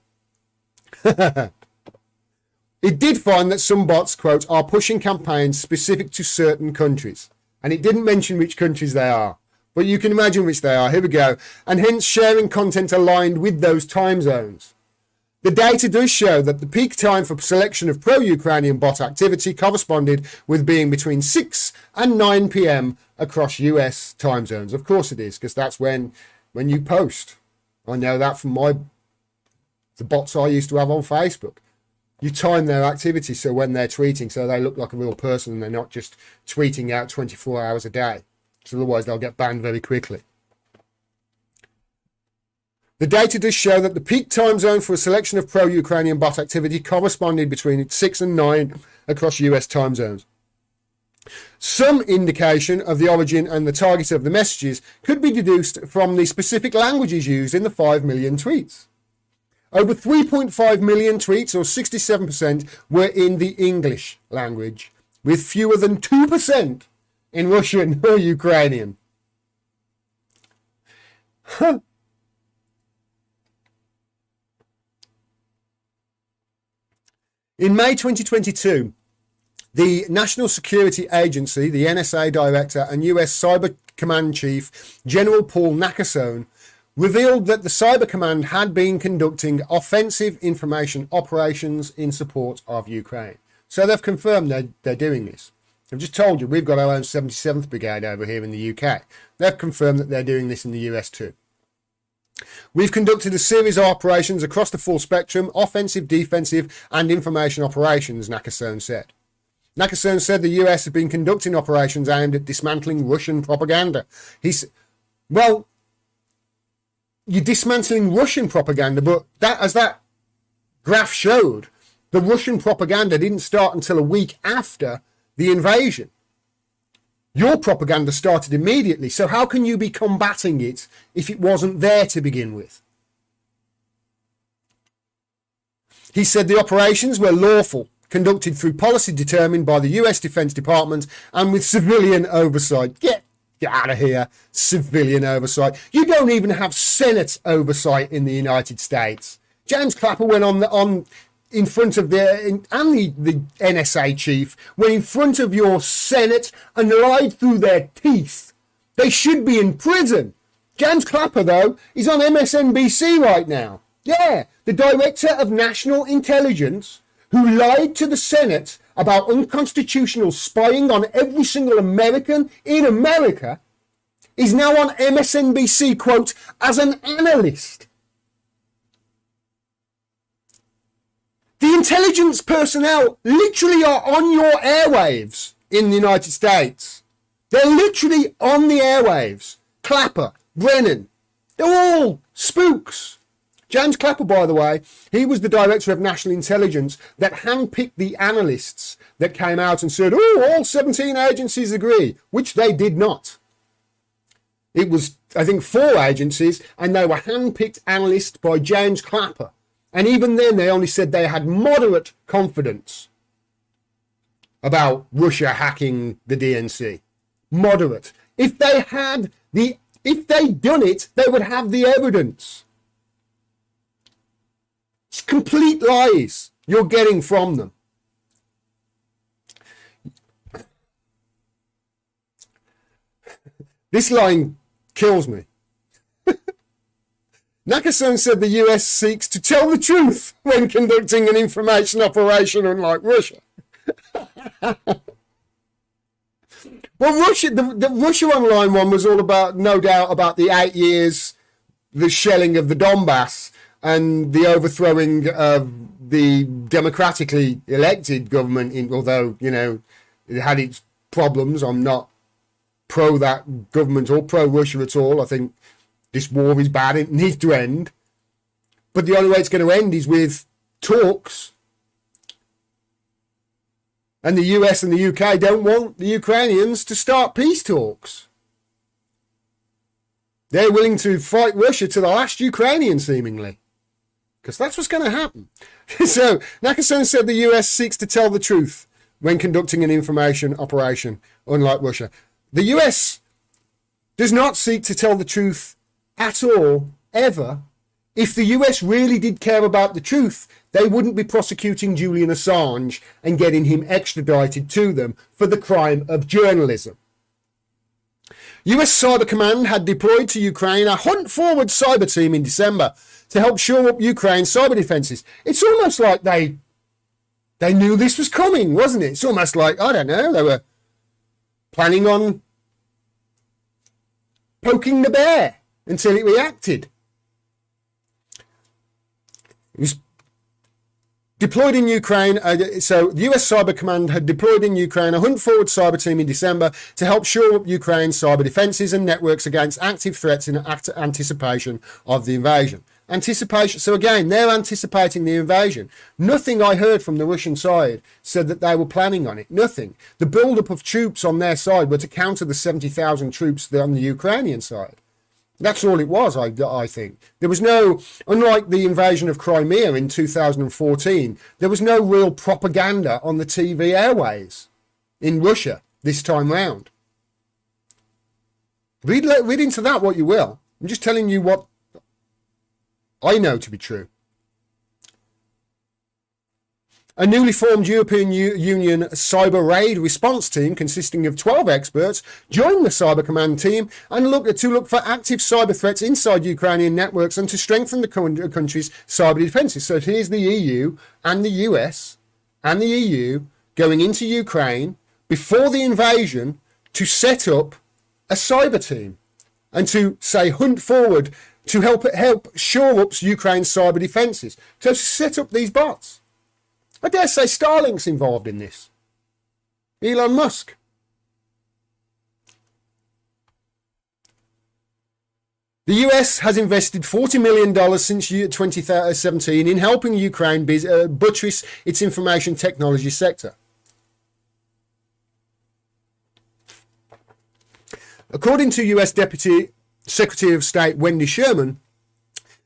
It did find that some bots, quote, are pushing campaigns specific to certain countries. And it didn't mention which countries they are. But you can imagine which they are. Here we go. And hence sharing content aligned with those time zones. The data does show that the peak time for selection of pro-Ukrainian bot activity corresponded with being between 6 and 9 p.m. across US time zones. Of course it is, because that's when you post. I know that from the bots I used to have on Facebook. You time their activity so when they're tweeting, so they look like a real person and they're not just tweeting out 24 hours a day. So otherwise they'll get banned very quickly. The data does show that the peak time zone for a selection of pro-Ukrainian bot activity corresponded between 6 and 9 across US time zones. Some indication of the origin and the target of the messages could be deduced from the specific languages used in the 5 million tweets. Over 3.5 million tweets, or 67%, were in the English language, with fewer than 2% in Russian or Ukrainian. Huh. In May 2022, the National Security Agency, the NSA Director and US Cyber Command Chief, General Paul Nakasone, revealed that the Cyber Command had been conducting offensive information operations in support of Ukraine. So they've confirmed they're doing this. I've just told you, we've got our own 77th Brigade over here in the UK. They've confirmed that they're doing this in the US too. We've conducted a series of operations across the full spectrum, offensive, defensive, and information operations, Nakasone said. Nakasone said the US has been conducting operations aimed at dismantling Russian propaganda. Well, you're dismantling Russian propaganda, but as that graph showed, the Russian propaganda didn't start until a week after the invasion. Your propaganda started immediately, so how can you be combating it if it wasn't there to begin with? He said the operations were lawful, conducted through policy determined by the US Defense Department and with civilian oversight. Get out of here, civilian oversight. You don't even have Senate oversight in the United States. James Clapper went on in front of the NSA chief, went in front of your Senate and lied through their teeth. They should be in prison. James Clapper, though, is on MSNBC right now. Yeah, the Director of National Intelligence, who lied to the Senate about unconstitutional spying on every single American in America, is now on MSNBC, quote, as an analyst. The intelligence personnel literally are on your airwaves in the United States. They're literally on the airwaves. Clapper, Brennan, they're all spooks. James Clapper, by the way, he was the Director of National Intelligence that handpicked the analysts that came out and said, oh, all 17 agencies agree, which they did not. It was, I think, 4 agencies, and they were handpicked analysts by James Clapper. And even then, they only said they had moderate confidence about Russia hacking the DNC. Moderate. If they'd done it, they would have the evidence. It's complete lies you're getting from them. This line kills me. Nakasone said the US seeks to tell the truth when conducting an information operation, unlike Russia. Well, Russia, the Russia Online one was all about, no doubt, about the 8 years, the shelling of the Donbass and the overthrowing of the democratically elected government, although, you know, it had its problems. I'm not pro that government or pro Russia at all. I think this war is bad. It needs to end. But the only way it's going to end is with talks. And the US and the UK don't want the Ukrainians to start peace talks. They're willing to fight Russia to the last Ukrainian, seemingly. Because that's what's going to happen. So, Nakasone said the US seeks to tell the truth when conducting an information operation, unlike Russia. The US does not seek to tell the truth at all, ever. If the US really did care about the truth, they wouldn't be prosecuting Julian Assange and getting him extradited to them for the crime of journalism. US Cyber Command had deployed to Ukraine a hunt-forward cyber team in December to help shore up Ukraine's cyber defences. It's almost like they knew this was coming, wasn't it? It's almost like, I don't know, they were planning on poking the bear until it reacted. It was deployed in Ukraine. So the US Cyber Command had deployed in Ukraine a hunt-forward cyber team in December to help shore up Ukraine's cyber defences and networks against active threats in anticipation of the invasion. Anticipation. So again, they're anticipating the invasion. Nothing I heard from the Russian side said that they were planning on it. Nothing. The build-up of troops on their side were to counter the 70,000 troops on the Ukrainian side. That's all it was, I think. There was no, unlike the invasion of Crimea in 2014, there was no real propaganda on the TV airways in Russia this time round. Read into that what you will. I'm just telling you what I know to be true. A newly formed European Union cyber raid response team consisting of 12 experts joined the Cyber Command team and look for active cyber threats inside Ukrainian networks and to strengthen the country's cyber defences. So here's the EU and the US and the EU going into Ukraine before the invasion to set up a cyber team and to say hunt forward to help shore up Ukraine's cyber defences. So to set up these bots. I dare say Starlink's involved in this. Elon Musk. The US has invested $40 million since 2017 in helping Ukraine buttress its information technology sector. According to US Deputy Secretary of State Wendy Sherman,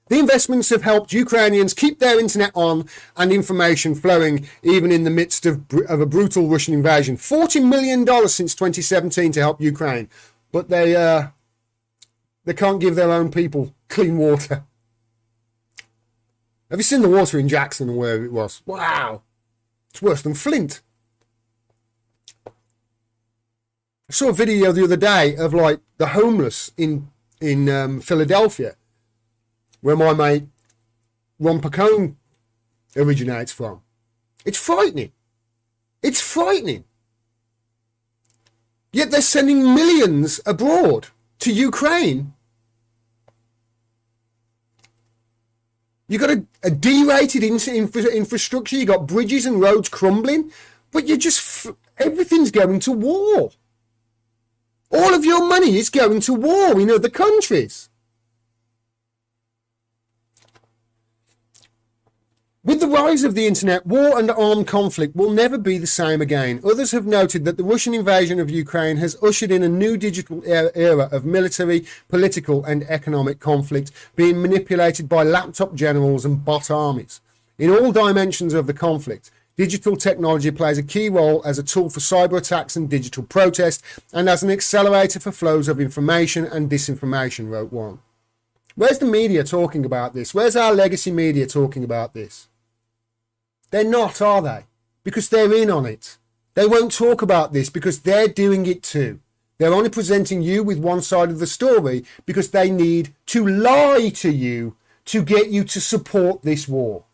the investments have helped Ukrainians keep their internet on and information flowing even in the midst of a brutal Russian invasion. $40 million since 2017 to help Ukraine, but they can't give their own people clean water. Have you seen the water in Jackson or wherever it was? Wow, it's worse than Flint. I saw a video the other day of like the homeless in Philadelphia, where my mate Ron Pacone originates from. It's frightening. It's frightening. Yet they're sending millions abroad to Ukraine. You got a derated infrastructure. You got bridges and roads crumbling, but everything's going to war. All of your money is going to war in other countries. With the rise of the internet, war and armed conflict will never be the same again. Others have noted that the Russian invasion of Ukraine has ushered in a new digital era of military, political and economic conflict being manipulated by laptop generals and bot armies. In all dimensions of the conflict, digital technology plays a key role as a tool for cyber attacks and digital protest and as an accelerator for flows of information and disinformation, wrote one. Where's the media talking about this? Where's our legacy media talking about this? They're not, are they? Because they're in on it. They won't talk about this because they're doing it too. They're only presenting you with one side of the story because they need to lie to you to get you to support this war.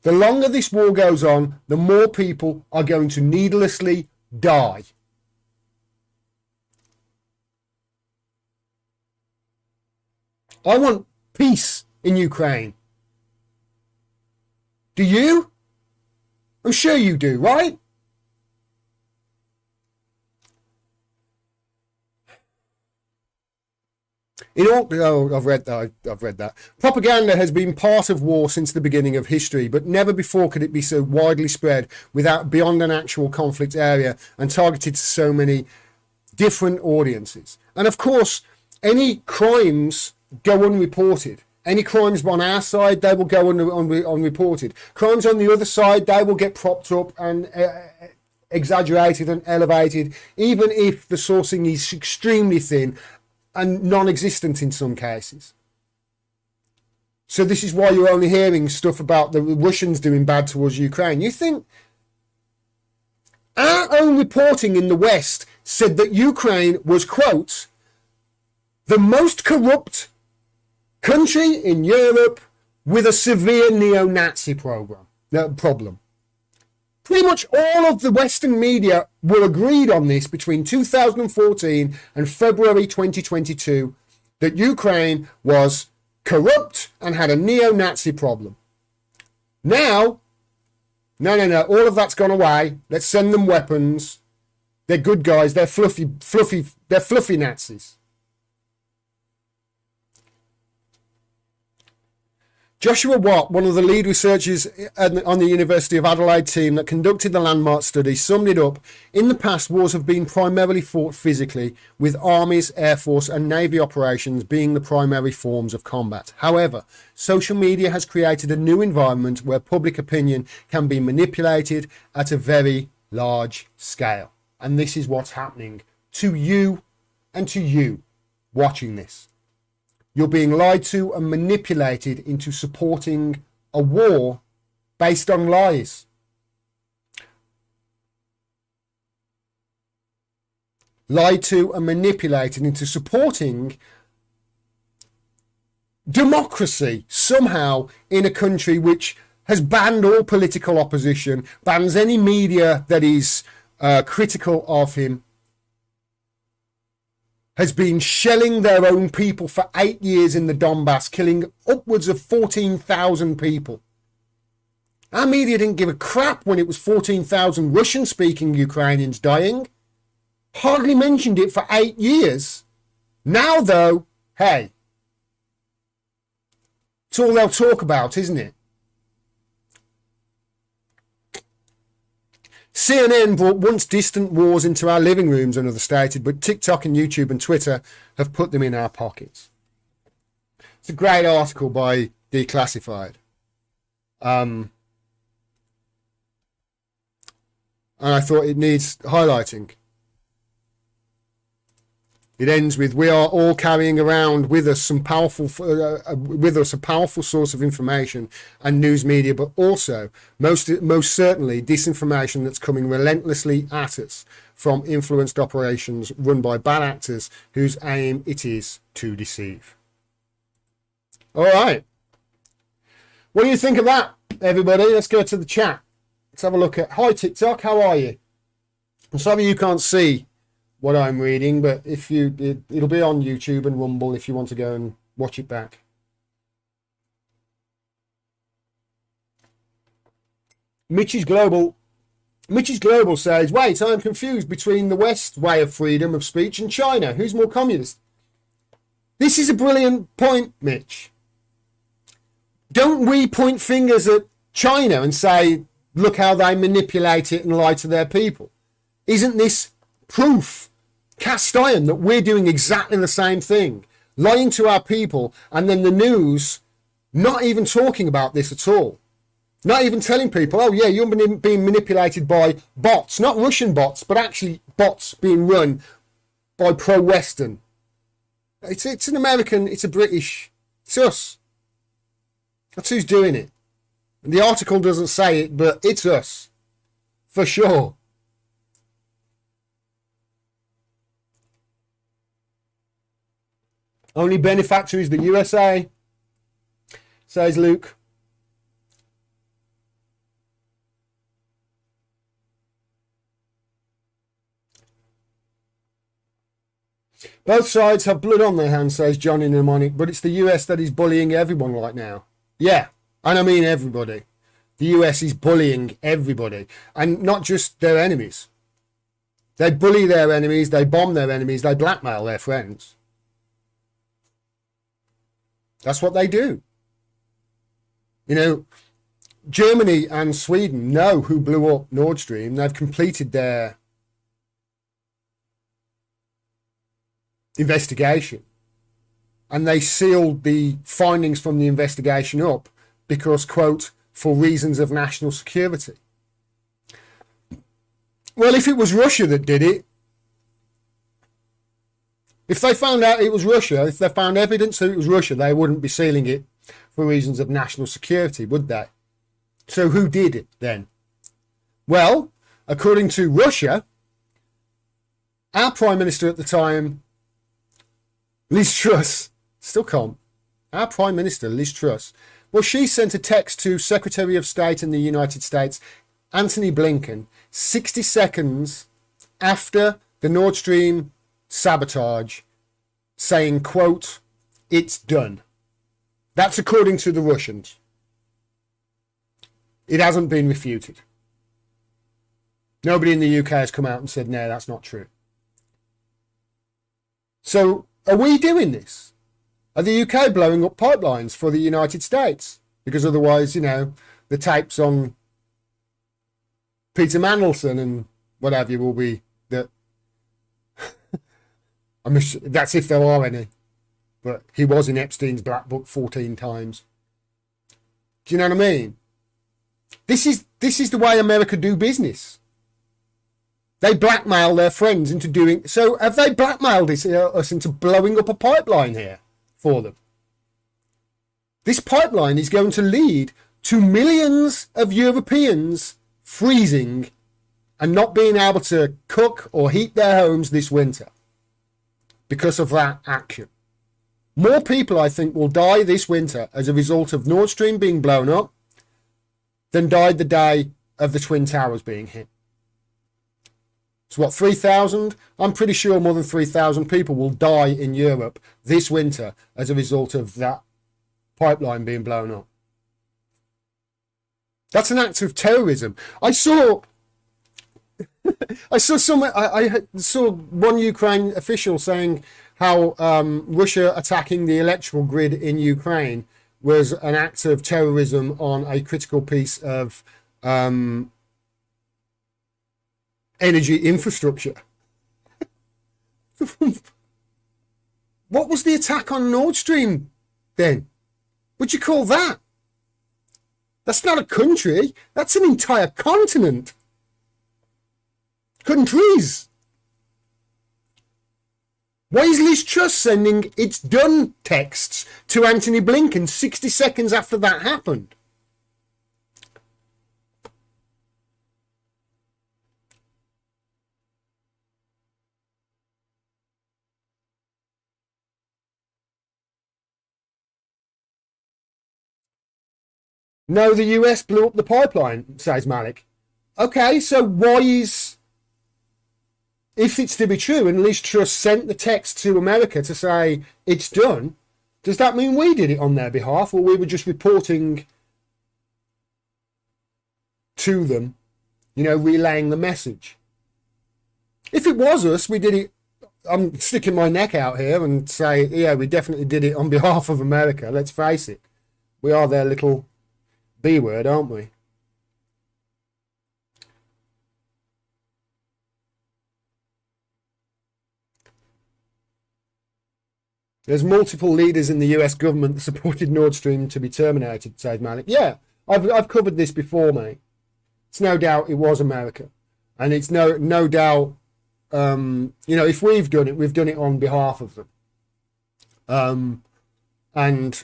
The longer this war goes on, the more people are going to needlessly die. I want peace in Ukraine. Do you? I'm sure you do, right? I've read that. Propaganda has been part of war since the beginning of history, but never before could it be so widely spread beyond an actual conflict area and targeted to so many different audiences. And of course, any crimes go unreported. Any crimes on our side, they will go unreported. Crimes on the other side, they will get propped up and exaggerated and elevated, even if the sourcing is extremely thin and non-existent in some cases. So this is why you're only hearing stuff about the Russians doing bad towards Ukraine. You think our own reporting in the West said that Ukraine was, quote, the most corrupt country in Europe with a severe neo-Nazi problem. Pretty much all of the Western media were agreed on this between 2014 and February 2022, that Ukraine was corrupt and had a neo-Nazi problem. Now, no, all of that's gone away. Let's send them weapons. They're good guys. They're fluffy Nazis. Joshua Watt, one of the lead researchers on the University of Adelaide team that conducted the landmark study, summed it up. In the past, wars have been primarily fought physically, with armies, air force and navy operations being the primary forms of combat. However, social media has created a new environment where public opinion can be manipulated at a very large scale. And this is what's happening to you and to you watching this. You're being lied to and manipulated into supporting a war based on lies. Lied to and manipulated into supporting democracy somehow in a country which has banned all political opposition, bans any media that is critical of him, has been shelling their own people for 8 years in the Donbass, killing upwards of 14,000 people. Our media didn't give a crap when it was 14,000 Russian-speaking Ukrainians dying. Hardly mentioned it for 8 years. Now, though, hey, it's all they'll talk about, isn't it? CNN brought once distant wars into our living rooms, another stated, but TikTok and YouTube and Twitter have put them in our pockets. It's a great article by Declassified. And I thought it needs highlighting. It ends with, we are all carrying around with us a powerful source of information and news media, but also most certainly disinformation that's coming relentlessly at us from influenced operations run by bad actors whose aim it is to deceive. All right. What do you think of that, everybody? Let's go to the chat. Let's have a look at, hi TikTok, how are you? I'm sorry you can't see what I'm reading, but if it'll be on YouTube and Rumble if you want to go and watch it back. Mitch's Global says, wait, I'm confused between the West way of freedom of speech and China. Who's more communist? This is a brilliant point, Mitch. Don't we point fingers at China and say, look how they manipulate it and lie to their people? Isn't this proof, cast iron, that we're doing exactly the same thing, lying to our people, and then the news not even talking about this at all, not even telling people, oh yeah, you're being manipulated by bots, not Russian bots, but actually bots being run by pro-Western. It's an American, it's a British, it's us. That's who's doing it. And the article doesn't say it, but it's us, for sure. Only benefactor is the USA, says Luke. Both sides have blood on their hands, says Johnny Mnemonic, but it's the US that is bullying everyone right now. Yeah, and I mean everybody. The US is bullying everybody, and not just their enemies. They bully their enemies, they bomb their enemies, they blackmail their friends. That's what they do. You know, Germany and Sweden know who blew up Nord Stream. They've completed their investigation. And they sealed the findings from the investigation up because, quote, for reasons of national security. Well, if it was Russia that did it, if they found out it was Russia, if they found evidence that it was Russia, they wouldn't be sealing it for reasons of national security, would they? So who did it then? Well, according to Russia, our Prime Minister at the time, Liz Truss, still calm, our Prime Minister, Liz Truss, well, she sent a text to Secretary of State in the United States, Antony Blinken, 60 seconds after the Nord Stream sabotage, saying, quote, it's done. That's according to the Russians. It hasn't been refuted. Nobody in the UK has come out and said, no, that's not true. So are we doing this? Are the UK blowing up pipelines for the United States? Because otherwise, you know, the tapes on Peter Mandelson and what have you will be that. That's if there are any. But he was in Epstein's black book 14 times. Do you know what I mean? This is the way America do business. They blackmail their friends into doing... So have they blackmailed us into blowing up a pipeline here for them? This pipeline is going to lead to millions of Europeans freezing and not being able to cook or heat their homes this winter because of that action. More people, I think, will die this winter as a result of Nord Stream being blown up than died the day of the Twin Towers being hit. So what, 3,000? I'm pretty sure more than 3,000 people will die in Europe this winter as a result of that pipeline being blown up. That's an act of terrorism. I saw one Ukraine official saying how Russia attacking the electrical grid in Ukraine was an act of terrorism on a critical piece of energy infrastructure. What was the attack on Nord Stream then? What'd you call that? That's not a country. That's an entire continent. Countries. Why is Liz Truss sending "it's done" texts to Anthony Blinken 60 seconds after that happened? No, the US blew up the pipeline, says Malik. Okay, so why is, if it's to be true and Liz Truss sent the text to America to say it's done, does that mean we did it on their behalf, or we were just reporting to them, relaying the message? If it was us, we did it. I'm sticking my neck out here and say, yeah, we definitely did it on behalf of America. Let's face it. We are their little B word, aren't we? There's multiple leaders in the US government that supported Nord Stream to be terminated, says Malik. Yeah, I've covered this before, mate. It's no doubt it was America. And it's no doubt, if we've done it on behalf of them. And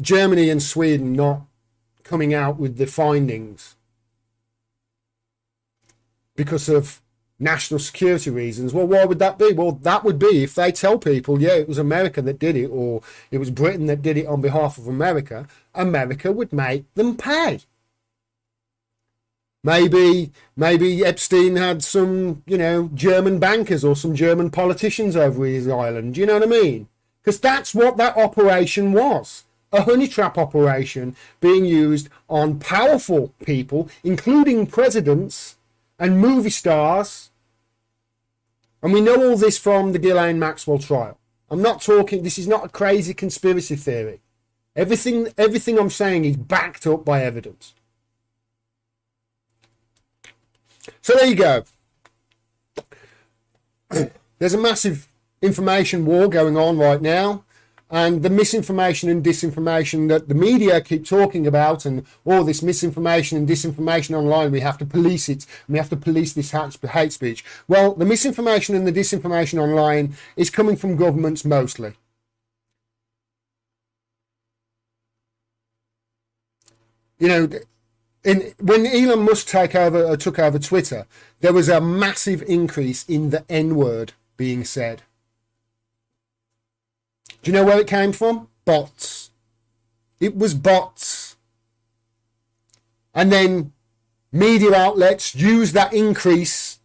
Germany and Sweden not coming out with the findings because of national security reasons. Well, why would that be? Well, that would be if they tell people, yeah, it was America that did it, or it was Britain that did it on behalf of America. America would make them pay. Maybe Epstein had some, German bankers or some German politicians over his island. Do you know what I mean? Because that's what that operation was. A honey trap operation being used on powerful people, including presidents and movie stars. And we know all this from the Ghislaine Maxwell trial. I'm not talking, this is not a crazy conspiracy theory. Everything I'm saying is backed up by evidence. So there you go. There's a massive information war going on right now. And the misinformation and disinformation that the media keep talking about, and all this misinformation and disinformation online, we have to police it, and we have to police this hate speech. Well, the misinformation and the disinformation online is coming from governments mostly. When Elon Musk took over Twitter, there was a massive increase in the N-word being said. Do you know where it came from? Bots. It was bots. And then media outlets use that increase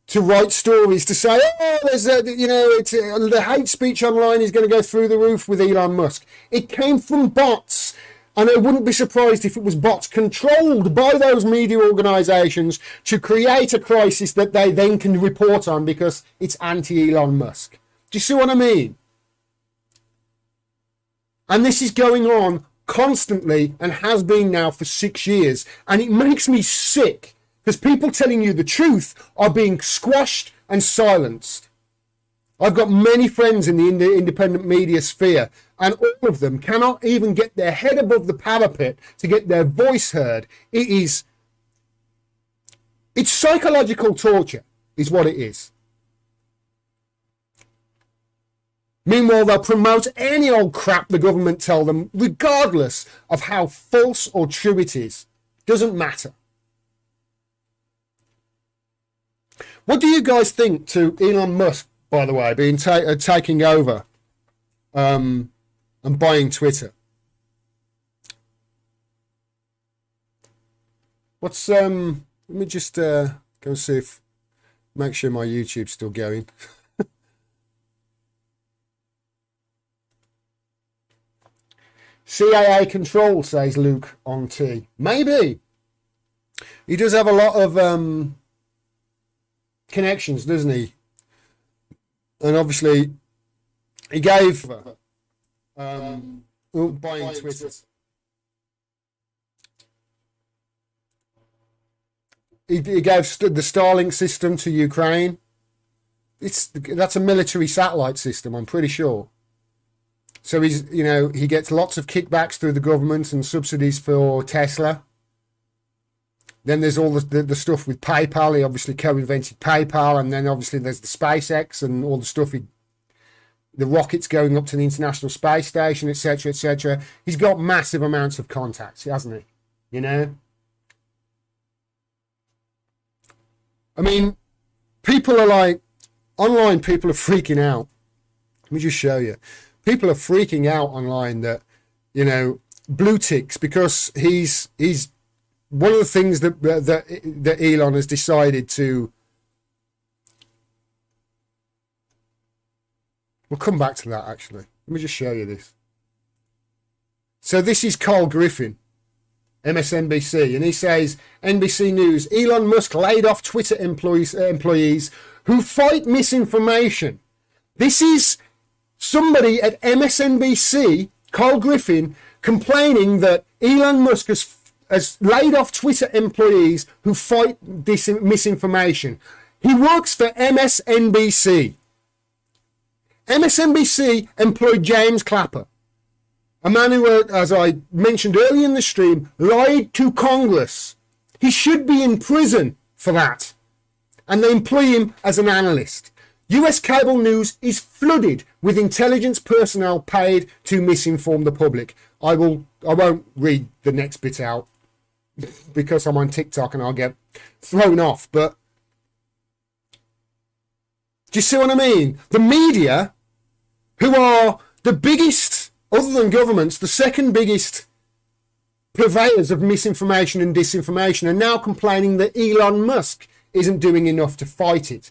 to write stories to say, the hate speech online is going to go through the roof with Elon Musk. It came from bots. And I wouldn't be surprised if it was bots controlled by those media organisations to create a crisis that they then can report on because it's anti-Elon Musk. Do you see what I mean? And this is going on constantly and has been now for 6 years. And it makes me sick because people telling you the truth are being squashed and silenced. I've got many friends in the independent media sphere, and all of them cannot even get their head above the parapet to get their voice heard. It's psychological torture is what it is. Meanwhile, they'll promote any old crap the government tell them, regardless of how false or true it is. Doesn't matter. What do you guys think to Elon Musk, by the way, being taking over and buying Twitter? Let me just go and see make sure my YouTube's still going. CIA control, says Luke on T. Maybe. He does have a lot of connections, doesn't he? And obviously, he gave buying Twitter. He gave the Starlink system to Ukraine. That's a military satellite system, I'm pretty sure. So he gets lots of kickbacks through the government and subsidies for Tesla. Then there's all the stuff with PayPal. He obviously co-invented PayPal, and then obviously there's the SpaceX and all the stuff. The rockets going up to the International Space Station, etc., etc. He's got massive amounts of contacts, hasn't he? You know. I mean, people are like, online people are freaking out. Let me just show you. People are freaking out online that, blue ticks, because he's one of the things that Elon has decided to. We'll come back to that, actually. Let me just show you this. So this is Carl Griffin, MSNBC, and he says, NBC News, Elon Musk laid off Twitter employees who fight misinformation. This is somebody at MSNBC, Carl Griffin, complaining that Elon Musk has laid off Twitter employees who fight this misinformation. He works for MSNBC. MSNBC employed James Clapper, a man who, as I mentioned earlier in the stream, lied to Congress. He should be in prison for that. And they employ him as an analyst. US cable news is flooded with intelligence personnel paid to misinform the public. I won't read the next bit out because I'm on TikTok and I'll get thrown off. But do you see what I mean? The media, who are the biggest, other than governments, the second biggest purveyors of misinformation and disinformation, are now complaining that Elon Musk isn't doing enough to fight it.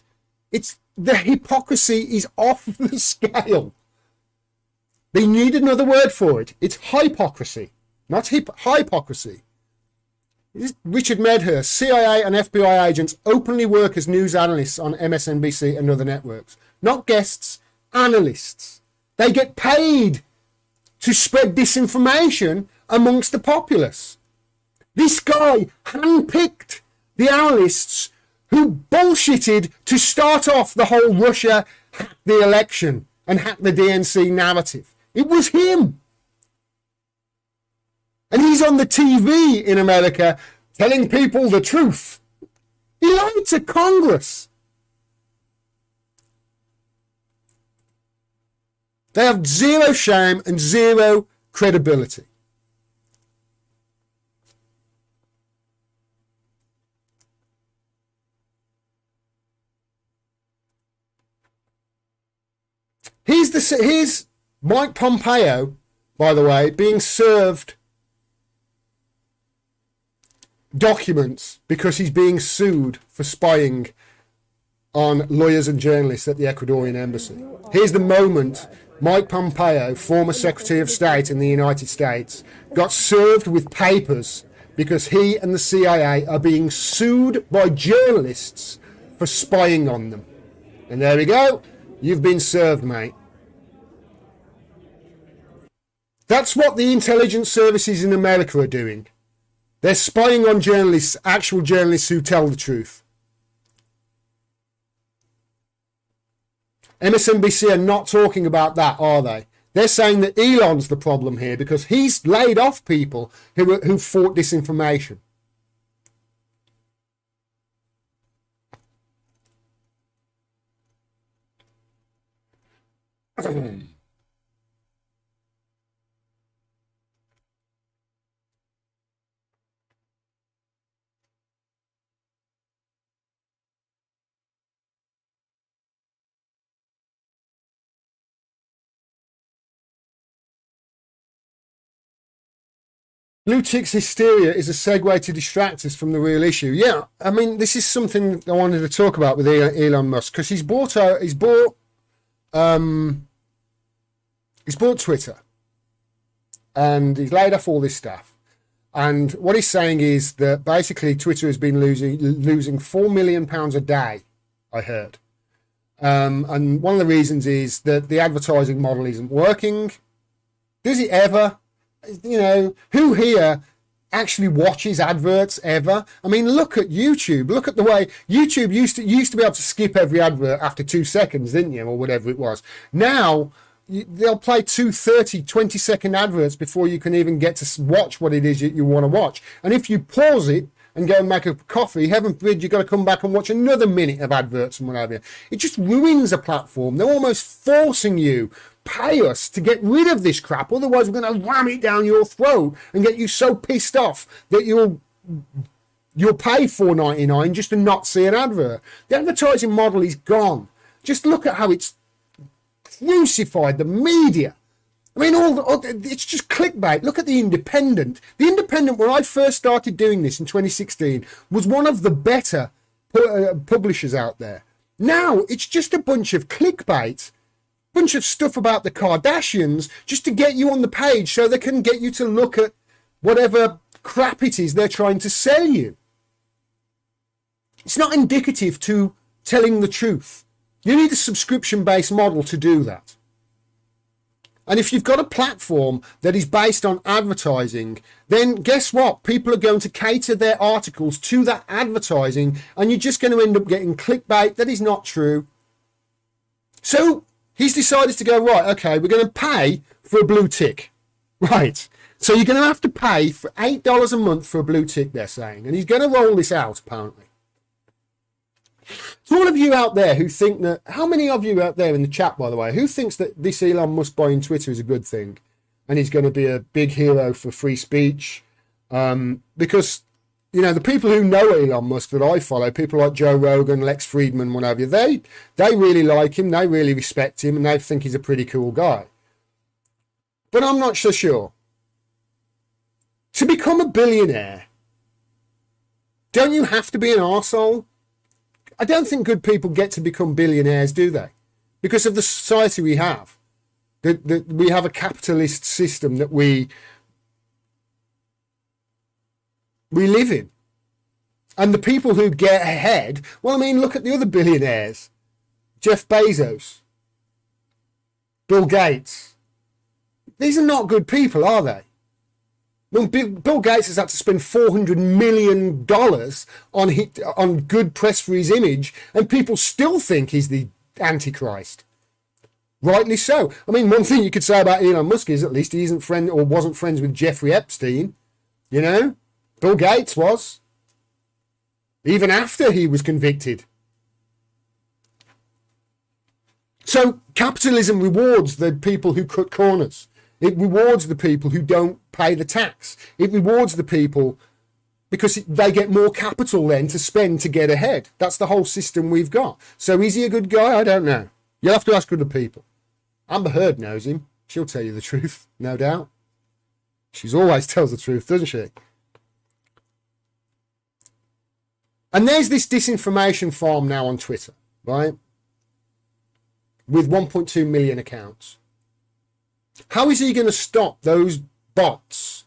The hypocrisy is off the scale. They need another word for it. It's hypocrisy, not hypocrisy. Richard Medhurst, CIA and FBI agents openly work as news analysts on MSNBC and other networks. Not guests, analysts. They get paid to spread disinformation amongst the populace. This guy handpicked the analysts who bullshitted to start off the whole Russia hack the election and hack the DNC narrative. It was him. And he's on the TV in America telling people the truth. He lied to Congress. They have zero shame and zero credibility. Here's Mike Pompeo, by the way, being served documents because he's being sued for spying on lawyers and journalists at the Ecuadorian embassy. Here's the moment Mike Pompeo, former Secretary of State in the United States, got served with papers because he and the CIA are being sued by journalists for spying on them. And there we go. You've been served, mate. That's what the intelligence services in America are doing. They're spying on journalists, actual journalists who tell the truth. MSNBC are not talking about that, are they? They're saying that Elon's the problem here because he's laid off people who fought disinformation. Blue Chick's hysteria is a segue to distract us from the real issue. Yeah, I mean, this is something I wanted to talk about with Elon Musk because he's bought Twitter, and he's laid off all this staff. And what he's saying is that basically Twitter has been losing £4 million a day, I heard. And one of the reasons is that the advertising model isn't working. Does it ever? You know, who here actually watches adverts ever? I mean, look at YouTube. Look at the way YouTube used to be able to skip every advert after 2 seconds, didn't you? Or whatever it was. Now, they'll play 20-second adverts before you can even get to watch what it is you want to watch. And if you pause it and go and make a coffee, heaven forbid, you've got to come back and watch another minute of adverts and whatever. It just ruins a platform. They're almost forcing you, pay us to get rid of this crap. Otherwise, we're going to ram it down your throat and get you so pissed off that you'll pay $4.99 just to not see an advert. The advertising model is gone. Just look at how it's crucified the media. I mean, it's just clickbait. Look at The Independent. The Independent, when I first started doing this in 2016, was one of the better publishers out there. Now, it's just a bunch of clickbait, bunch of stuff about the Kardashians, just to get you on the page so they can get you to look at whatever crap it is they're trying to sell you. It's not indicative to telling the truth. You need a subscription-based model to do that. And if you've got a platform that is based on advertising, then guess what? People are going to cater their articles to that advertising, and you're just going to end up getting clickbait that is not true. So he's decided to go, right, okay, we're going to pay for a blue tick. Right. So you're going to have to pay for $8 a month for a blue tick, they're saying. And he's going to roll this out, apparently. So all of you out there who think that, how many of you out there in the chat, by the way, who thinks that this Elon Musk buying Twitter is a good thing and he's going to be a big hero for free speech? Because, you know, the people who know Elon Musk that I follow, people like Joe Rogan, Lex Friedman, what have you, they really like him, they really respect him, and they think he's a pretty cool guy. But I'm not so sure. To become a billionaire, don't you have to be an arsehole? I don't think good people get to become billionaires, do they? Because of the society we have. That we have a capitalist system that we live in. And the people who get ahead, well, I mean, look at the other billionaires. Jeff Bezos, Bill Gates. These are not good people, are they? Well, Bill Gates has had to spend $400 million on good press for his image, and people still think he's the Antichrist. Rightly so. I mean, one thing you could say about Elon Musk is at least he wasn't friends with Jeffrey Epstein. You know, Bill Gates was, even after he was convicted. So capitalism rewards the people who cut corners. It rewards the people who don't pay the tax. It rewards the people because they get more capital then to spend to get ahead. That's the whole system we've got. So is he a good guy? I don't know. You'll have to ask other people. Amber Heard knows him. She'll tell you the truth, no doubt. She's always tells the truth, doesn't she? And there's this disinformation farm now on Twitter, right? With 1.2 million accounts. How is he going to stop those bots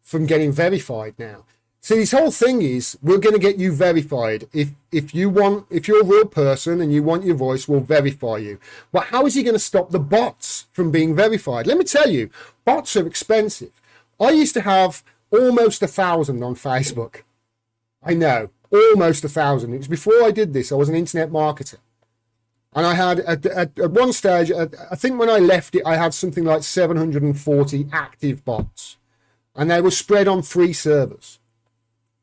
from getting verified now? See, this whole thing is, we're going to get you verified. If you're a real person and you want your voice, we'll verify you. But how is he going to stop the bots from being verified? Let me tell you, bots are expensive. I used to have almost 1,000 on Facebook. I know, almost 1,000. It was before I did this. I was an internet marketer. And I had, at one stage, I think when I left it, I had something like 740 active bots. And they were spread on 3 servers.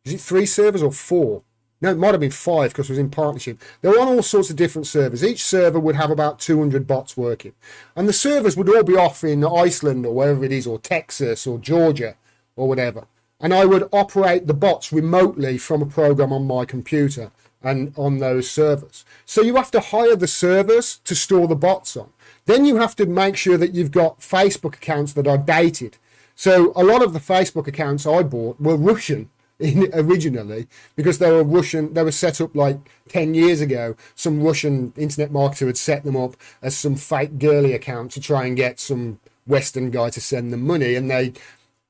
Is it 3 servers or 4? No, it might have been 5 because it was in partnership. They were on all sorts of different servers. Each server would have about 200 bots working. And the servers would all be off in Iceland or wherever it is, or Texas or Georgia or whatever. And I would operate the bots remotely from a program on my computer and on those servers. So you have to hire the servers to store the bots on. Then you have to make sure that you've got Facebook accounts that are dated. So a lot of the Facebook accounts I bought were Russian originally because they were set up like 10 years ago. Some Russian internet marketer had set them up as some fake girly account to try and get some Western guy to send them money, and they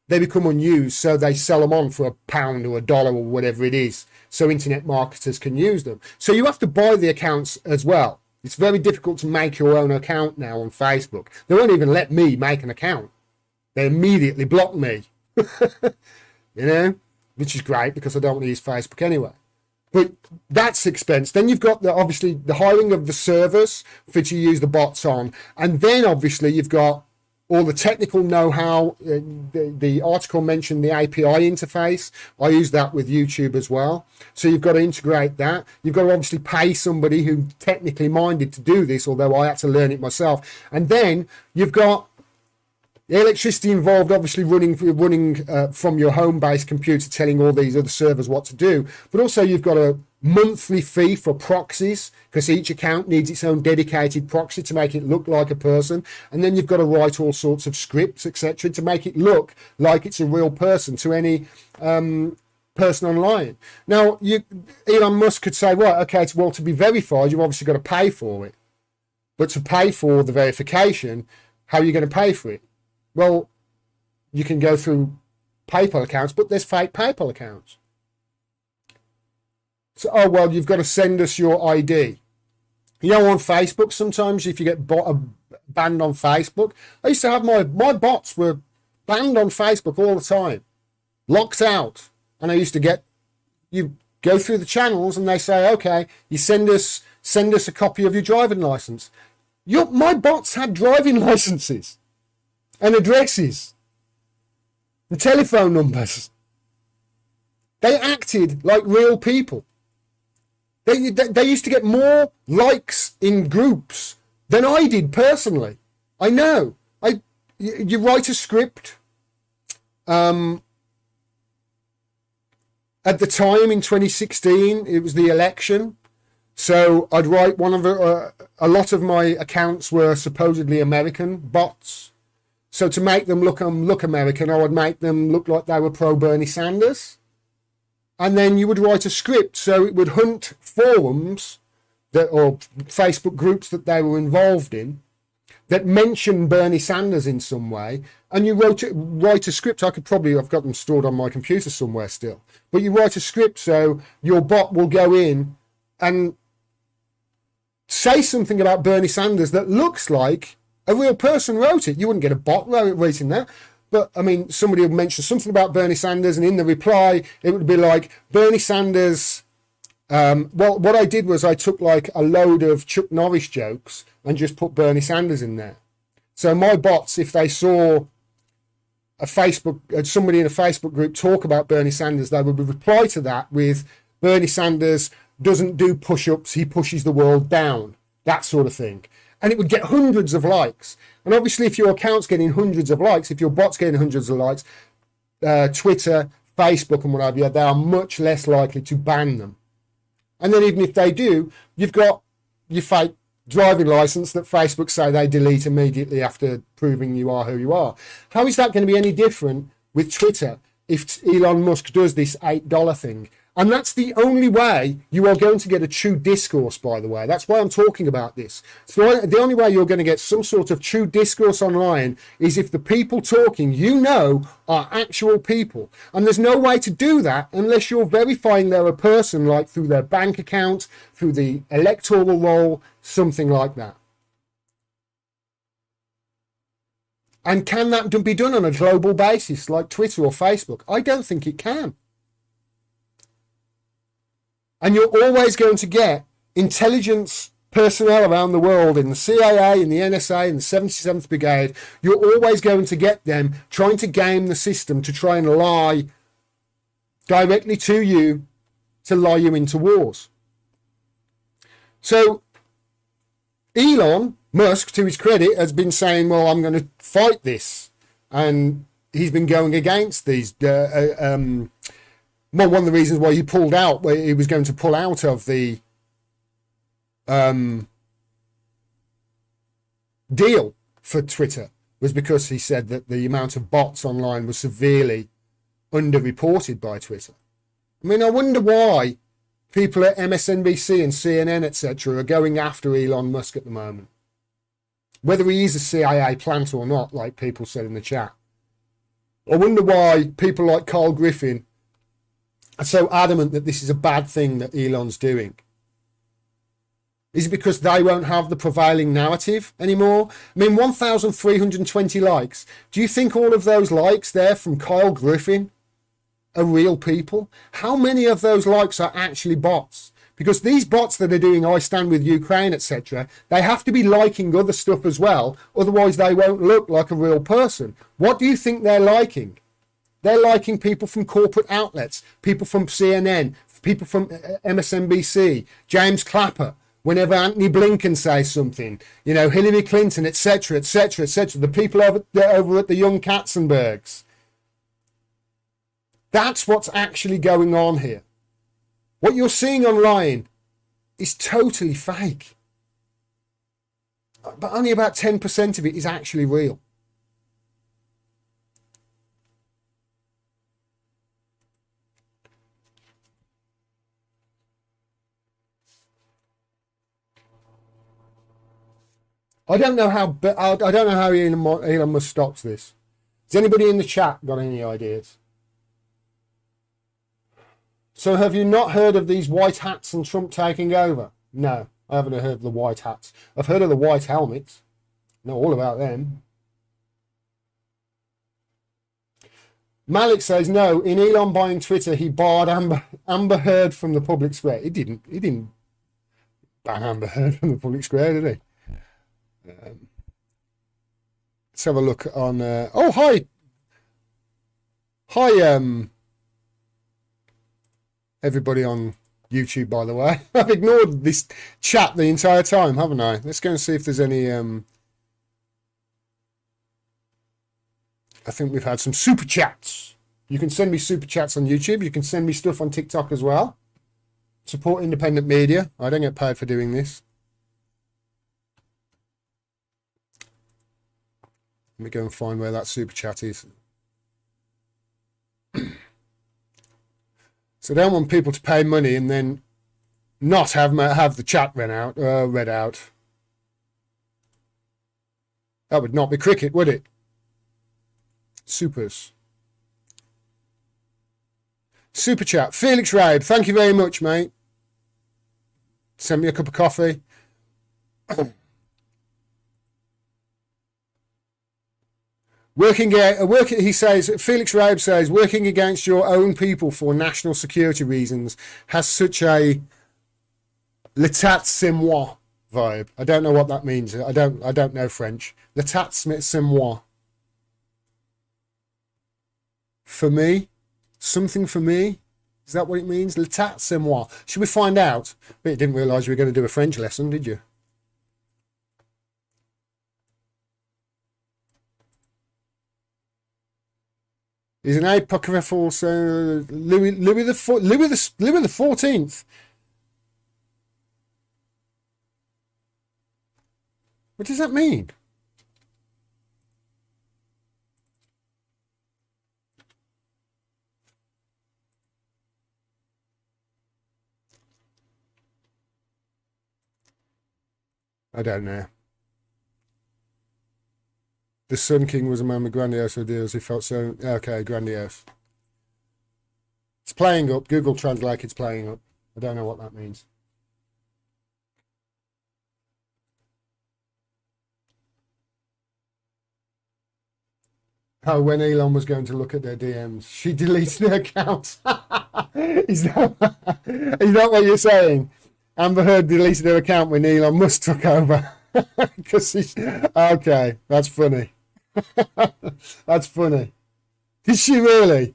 become unused, so they sell them on for £1 or $1 or whatever it is, so internet marketers can use them. So you have to buy the accounts as well. It's very difficult to make your own account now on Facebook. They won't even let me make an account. They immediately block me, you know, which is great because I don't want to use Facebook anyway. But that's expense. Then you've got obviously the hiring of the servers for to use the bots on, and then obviously you've got all the technical know-how. The article mentioned the API interface. I use that with YouTube as well. So you've got to integrate that. You've got to obviously pay somebody who's technically minded to do this, although I had to learn it myself. And then you've got the electricity involved, obviously running from your home-based computer, telling all these other servers what to do. But also you've got a monthly fee for proxies, because each account needs its own dedicated proxy to make it look like a person. And then you've got to write all sorts of scripts, etc., to make it look like it's a real person to any person online. Now, Elon Musk could say, right, okay, well, to be verified, you've obviously got to pay for it. But to pay for the verification, how are you going to pay for it? Well, you can go through PayPal accounts, but there's fake PayPal accounts. So, oh, well, you've got to send us your ID. You know, on Facebook, sometimes if you get banned on Facebook, I used to have my bots were banned on Facebook all the time, locked out. And I used to you go through the channels and they say, okay, you send us a copy of your driving license. My bots had driving licenses and addresses and telephone numbers. They acted like real people. They used to get more likes in groups than I did personally. I know. You write a script. At the time in 2016, it was the election. So I'd write a lot of my accounts were supposedly American bots. So to make them look American, I would make them look like they were pro Bernie Sanders. And then you would write a script so it would hunt forums or Facebook groups that they were involved in that mention Bernie Sanders in some way. And you write a script. I've got them stored on my computer somewhere still. But you write a script so your bot will go in and say something about Bernie Sanders that looks like a real person wrote it. You wouldn't get a bot writing that. But, I mean, somebody would mention something about Bernie Sanders, and in the reply, it would be like, Bernie Sanders... well, what I did was I took, like, a load of Chuck Norris jokes and just put Bernie Sanders in there. So my bots, if they saw somebody in a Facebook group talk about Bernie Sanders, they would reply to that with, Bernie Sanders doesn't do push-ups, he pushes the world down. That sort of thing. And it would get hundreds of likes. And obviously, if your account's getting hundreds of likes, if your bot's getting hundreds of likes, Twitter, Facebook and what have you, they are much less likely to ban them. And then even if they do, you've got your fake driving license that Facebook say they delete immediately after proving you are who you are. How is that going to be any different with Twitter if Elon Musk does this $8 thing? And that's the only way you are going to get a true discourse, by the way. That's why I'm talking about this. So the only way you're going to get some sort of true discourse online is if the people talking, are actual people. And there's no way to do that unless you're verifying they're a person, like through their bank account, through the electoral roll, something like that. And can that be done on a global basis like Twitter or Facebook? I don't think it can. And you're always going to get intelligence personnel around the world in the CIA, in the NSA, in the 77th Brigade. You're always going to get them trying to game the system to try and lie directly to you, to lie you into wars. So Elon Musk, to his credit, has been saying, well, I'm going to fight this. And he's been going against these... one of the reasons why he pulled out, where he was going to pull out of the deal for Twitter, was because he said that the amount of bots online was severely underreported by Twitter. I mean, I wonder why people at MSNBC and CNN, etc., are going after Elon Musk at the moment. whether he is a CIA plant or not, like people said in the chat. I wonder why people like Carl Griffin are so adamant that this is a bad thing that Elon's doing. Is it because they won't have the prevailing narrative anymore? I mean, 1,320 likes. Do you think all of those likes there from Kyle Griffin are real people? How many of those likes are actually bots? Because these bots that are doing I stand with Ukraine, etc., they have to be liking other stuff as well. Otherwise, they won't look like a real person. What do you think they're liking? They're liking people from corporate outlets, people from CNN, people from MSNBC, James Clapper. Whenever Anthony Blinken says something, you know, Hillary Clinton, etc., etc., etc., the people over at the Young Katzenbergs. That's what's actually going on here. What you're seeing online is totally fake. But only about 10% of it is actually real. I don't know how Elon Musk stops this. Has anybody in the chat got any ideas? So have you not heard of these white hats and Trump taking over? No, I haven't heard of the white hats. I've heard of the white helmets. Know all about them. Malik says no. In Elon buying Twitter, he barred Amber Heard from the public square. He didn't ban Amber Heard from the public square, did he? Let's have a look on. Oh, hi, everybody on YouTube. By the way, I've ignored this chat the entire time, haven't I? Let's go and see if there's any. I think we've had some super chats. You can send me super chats on YouTube. You can send me stuff on TikTok as well. Support independent media. I don't get paid for doing this. Let me go and find where that super chat is. So they don't want people to pay money and then not have the chat read out. That would not be cricket, would it? Supers. Super chat. Felix Rabe, thank you very much, mate. Send me a cup of coffee. He says, Felix Rabe says, working against your own people for national security reasons has such a l'état c'est moi vibe. I don't know what that means. I don't know French. L'état c'est moi. For me? Something for me? Is that what it means? L'état c'est moi. Should we find out? But you didn't realise you were going to do a French lesson, did you? He's an apocryphal, so Louis the 14th. What does that mean? I don't know. The Sun King was a man with grandiose ideas. He felt so... Okay, grandiose. It's playing up. Google Translate, it's playing up. I don't know what that means. Oh, when Elon was going to look at their DMs, she deleted their account. Is that what you're saying? Amber Heard deleted her account when Elon Musk took over. Because okay, that's funny. That's funny. Did she really?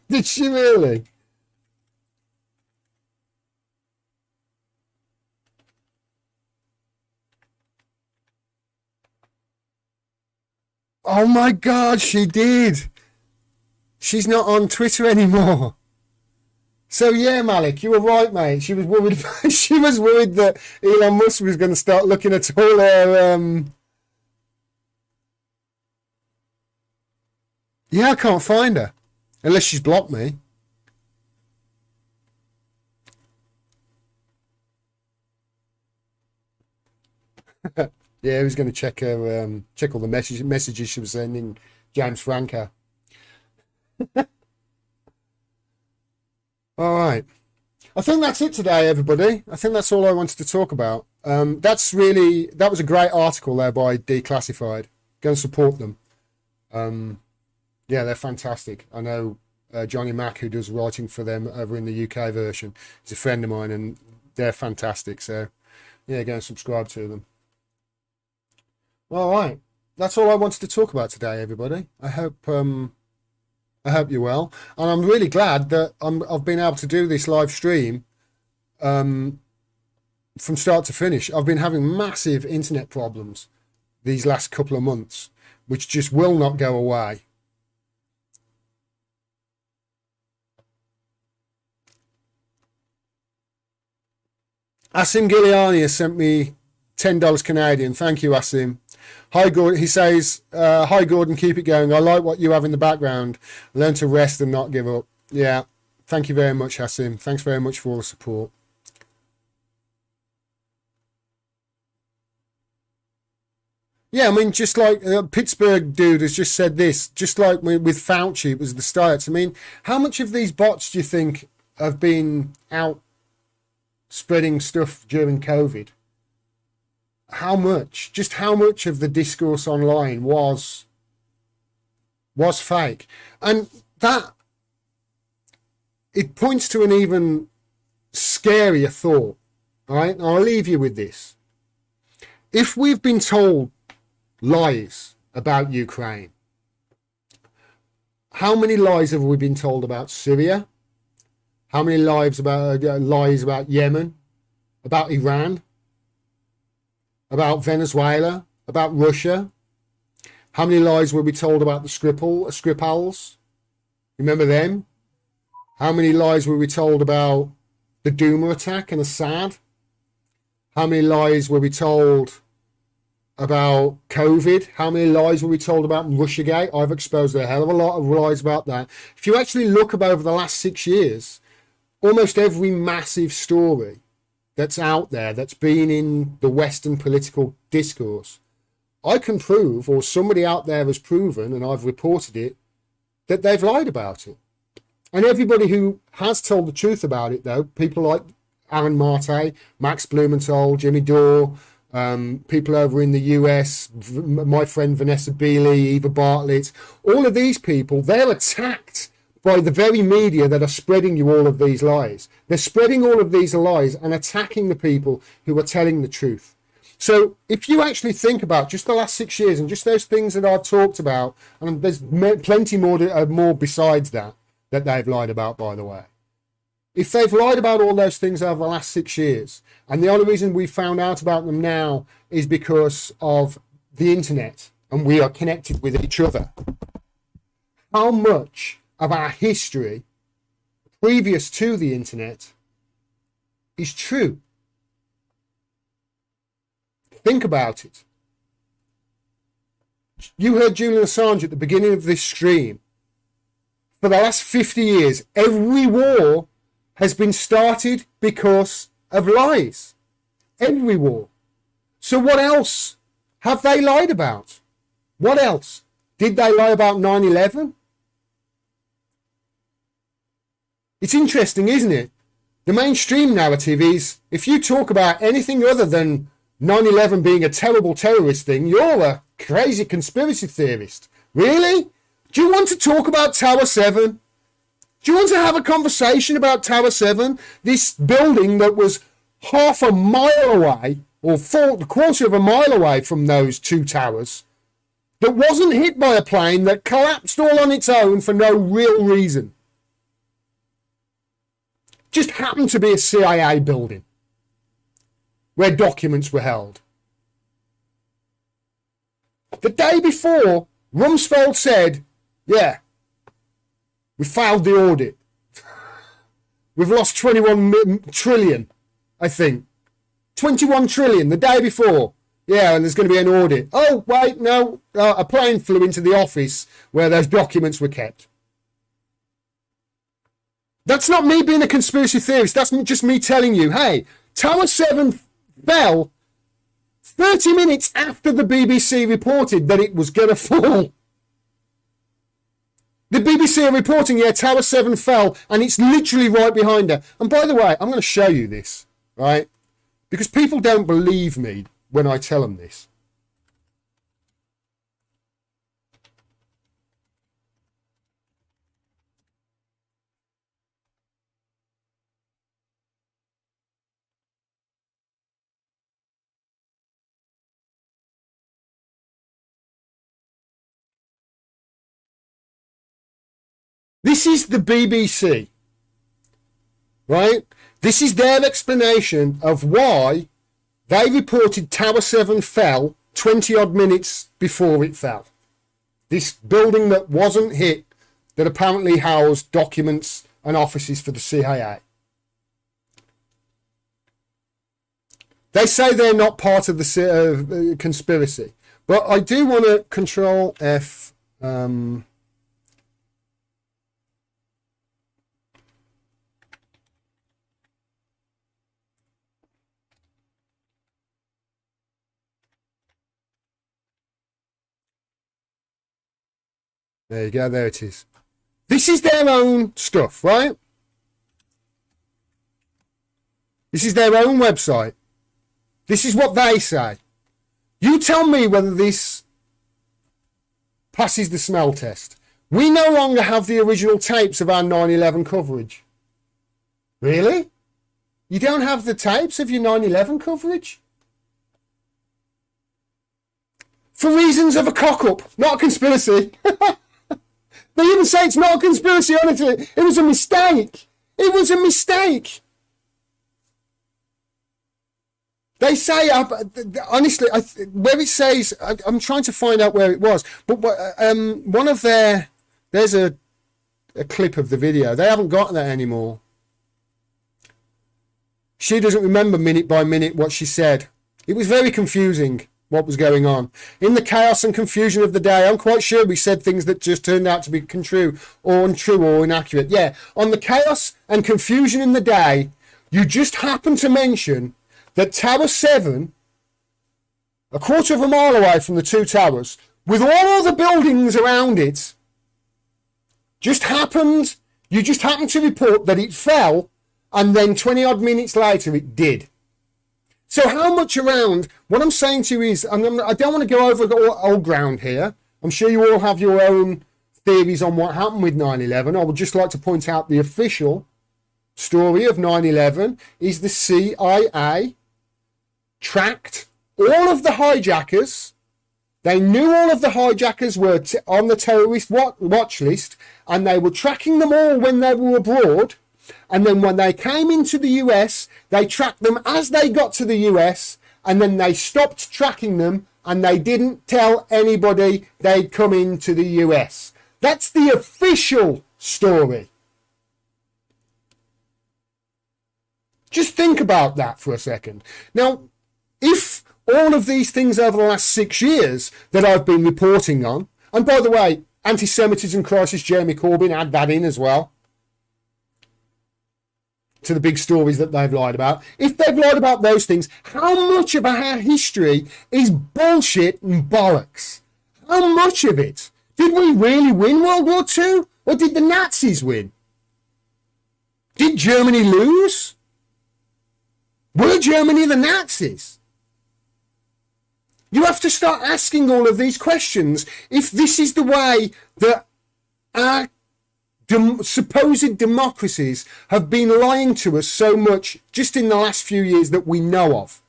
Did she really? Oh my God, she did. She's not on Twitter anymore. So yeah, Malik, you were right, mate. She was worried. She was worried that Elon Musk was going to start looking at all her. Yeah, I can't find her unless she's blocked me. Yeah, he was going to check her, check all the messages she was sending James Franco. All right. I think that's it today, everybody. I think that's all I wanted to talk about. That was a great article there by Declassified. Go and support them. Yeah, they're fantastic. I know Johnny Mack, who does writing for them over in the UK version, is a friend of mine, and they're fantastic. So, yeah, go and subscribe to them. All right, that's all I wanted to talk about today, everybody. I hope you're well, and I'm really glad that I've been able to do this live stream from start to finish. I've been having massive internet problems these last couple of months, which just will not go away. Asim Giuliani has sent me $10 Canadian. Thank you, Asim. Hi, Gordon. He says, hi, Gordon, keep it going. I like what you have in the background. Learn to rest and not give up. Yeah. Thank you very much, Asim. Thanks very much for all the support. Yeah, I mean, just like Pittsburgh dude has just said this, just like with Fauci, it was the starts. I mean, how much of these bots do you think have been out spreading stuff during COVID? How much? Just how much of the discourse online was fake? And that, it points to an even scarier thought. All right, and I'll leave you with this. If we've been told lies about Ukraine, how many lies have we been told about Syria? How many lies about Yemen, about Iran, about Venezuela, about Russia? How many lies were we told about the Skripals? Remember them? How many lies were we told about the Duma attack and Assad? How many lies were we told about COVID? How many lies were we told about Russiagate? I've exposed a hell of a lot of lies about that. If you actually look up over the last 6 years, almost every massive story that's out there, that's been in the Western political discourse, I can prove, or somebody out there has proven, and I've reported it, that they've lied about it. And everybody who has told the truth about it, though, people like Aaron Marte, Max Blumenthal, Jimmy Dore, people over in the US, my friend Vanessa Beeley, Eva Bartlett, all of these people, they're attacked by the very media that are spreading you all of these lies. They're spreading all of these lies and attacking the people who are telling the truth. So if you actually think about just the last 6 years and just those things that I've talked about, and there's plenty more besides that they've lied about, by the way. If they've lied about all those things over the last 6 years, and the only reason we found out about them now is because of the internet and we are connected with each other, how much of our history previous to the internet is true? Think about it. You heard Julian Assange at the beginning of this stream. For the last 50 years, every war has been started because of lies. Every war. So what else have they lied about? What else? Did they lie about 9/11? It's interesting, isn't it? The mainstream narrative is, if you talk about anything other than 9/11 being a terrible terrorist thing, you're a crazy conspiracy theorist. Really? Do you want to talk about Tower 7? Do you want to have a conversation about Tower 7? This building that was half a mile away, or a quarter of a mile away from those two towers, that wasn't hit by a plane, that collapsed all on its own for no real reason. Just happened to be a CIA building where documents were held. The day before, Rumsfeld said, yeah, we failed the audit. We've lost 21 trillion, I think. 21 trillion the day before. Yeah, and there's going to be an audit. Oh, wait, no, a plane flew into the office where those documents were kept. That's not me being a conspiracy theorist. That's just me telling you, hey, Tower 7 fell 30 minutes after the BBC reported that it was going to fall. The BBC are reporting, yeah, Tower 7 fell, and it's literally right behind her. And by the way, I'm going to show you this, right? Because people don't believe me when I tell them this. This is the BBC, right? This is their explanation of why they reported Tower 7 fell 20 odd minutes before it fell. This building that wasn't hit, that apparently housed documents and offices for the CIA. They say they're not part of the conspiracy, but I do want to Control F. There you go, there it is. This is their own stuff, right? This is their own website. This is what they say. You tell me whether this passes the smell test. We no longer have the original tapes of our 9/11 coverage. Really? You don't have the tapes of your 9/11 coverage? For reasons of a cock-up, not a conspiracy. They even say it's not a conspiracy, honestly. It was a mistake. It was a mistake. They say, honestly, where it says, I'm trying to find out where it was, but one of there's a clip of the video. They haven't got that anymore. She doesn't remember minute by minute what she said. It was very confusing what was going on. In the chaos and confusion of the day, I'm quite sure we said things that just turned out to be untrue or inaccurate. Yeah, on the chaos and confusion in the day, you just happened to mention that Tower 7, a quarter of a mile away from the two towers, with all the buildings around it, you just happened to report that it fell, and then 20 odd minutes later it did. So how much around, what I'm saying to you is, I don't want to go over old ground here. I'm sure you all have your own theories on what happened with 9/11. I would just like to point out the official story of 9/11 is the CIA tracked all of the hijackers. They knew all of the hijackers were on the terrorist watch list, and they were tracking them all when they were abroad. And then when they came into the US, they tracked them as they got to the US, and then they stopped tracking them, and they didn't tell anybody they'd come into the US. That's the official story. Just think about that for a second. Now, if all of these things over the last 6 years that I've been reporting on, and by the way, anti-Semitism crisis, Jeremy Corbyn, add that in as well, to the big stories that they've lied about. If they've lied about those things, how much of our history is bullshit and bollocks? How much of it? Did we really win World War II? Or did the Nazis win? Did Germany lose? Were Germany the Nazis? You have to start asking all of these questions if this is the way that our supposed democracies have been lying to us so much just in the last few years that we know of.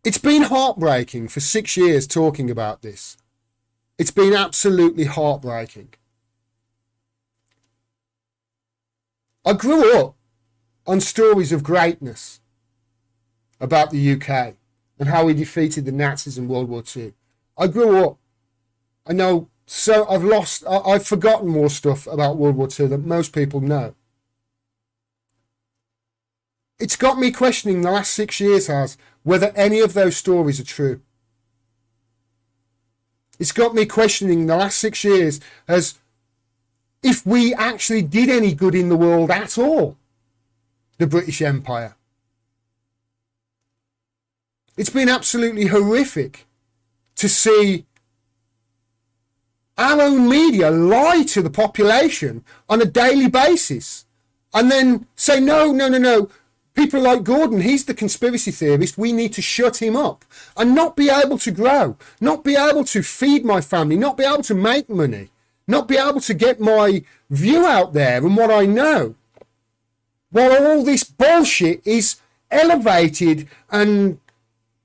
It's been heartbreaking for 6 years talking about this. It's been absolutely heartbreaking. I grew up on stories of greatness about the UK and how we defeated the Nazis in World War II. I grew up. I know, so I've forgotten more stuff about World War II than most people know. It's got me questioning the last 6 years whether any of those stories are true. It's got me questioning the last 6 years as if we actually did any good in the world at all. the British Empire. It's been absolutely horrific to see our own media lie to the population on a daily basis and then say, no. People like Gordon, he's the conspiracy theorist. We need to shut him up and not be able to grow, not be able to feed my family, not be able to make money, not be able to get my view out there and what I know. While all this bullshit is elevated and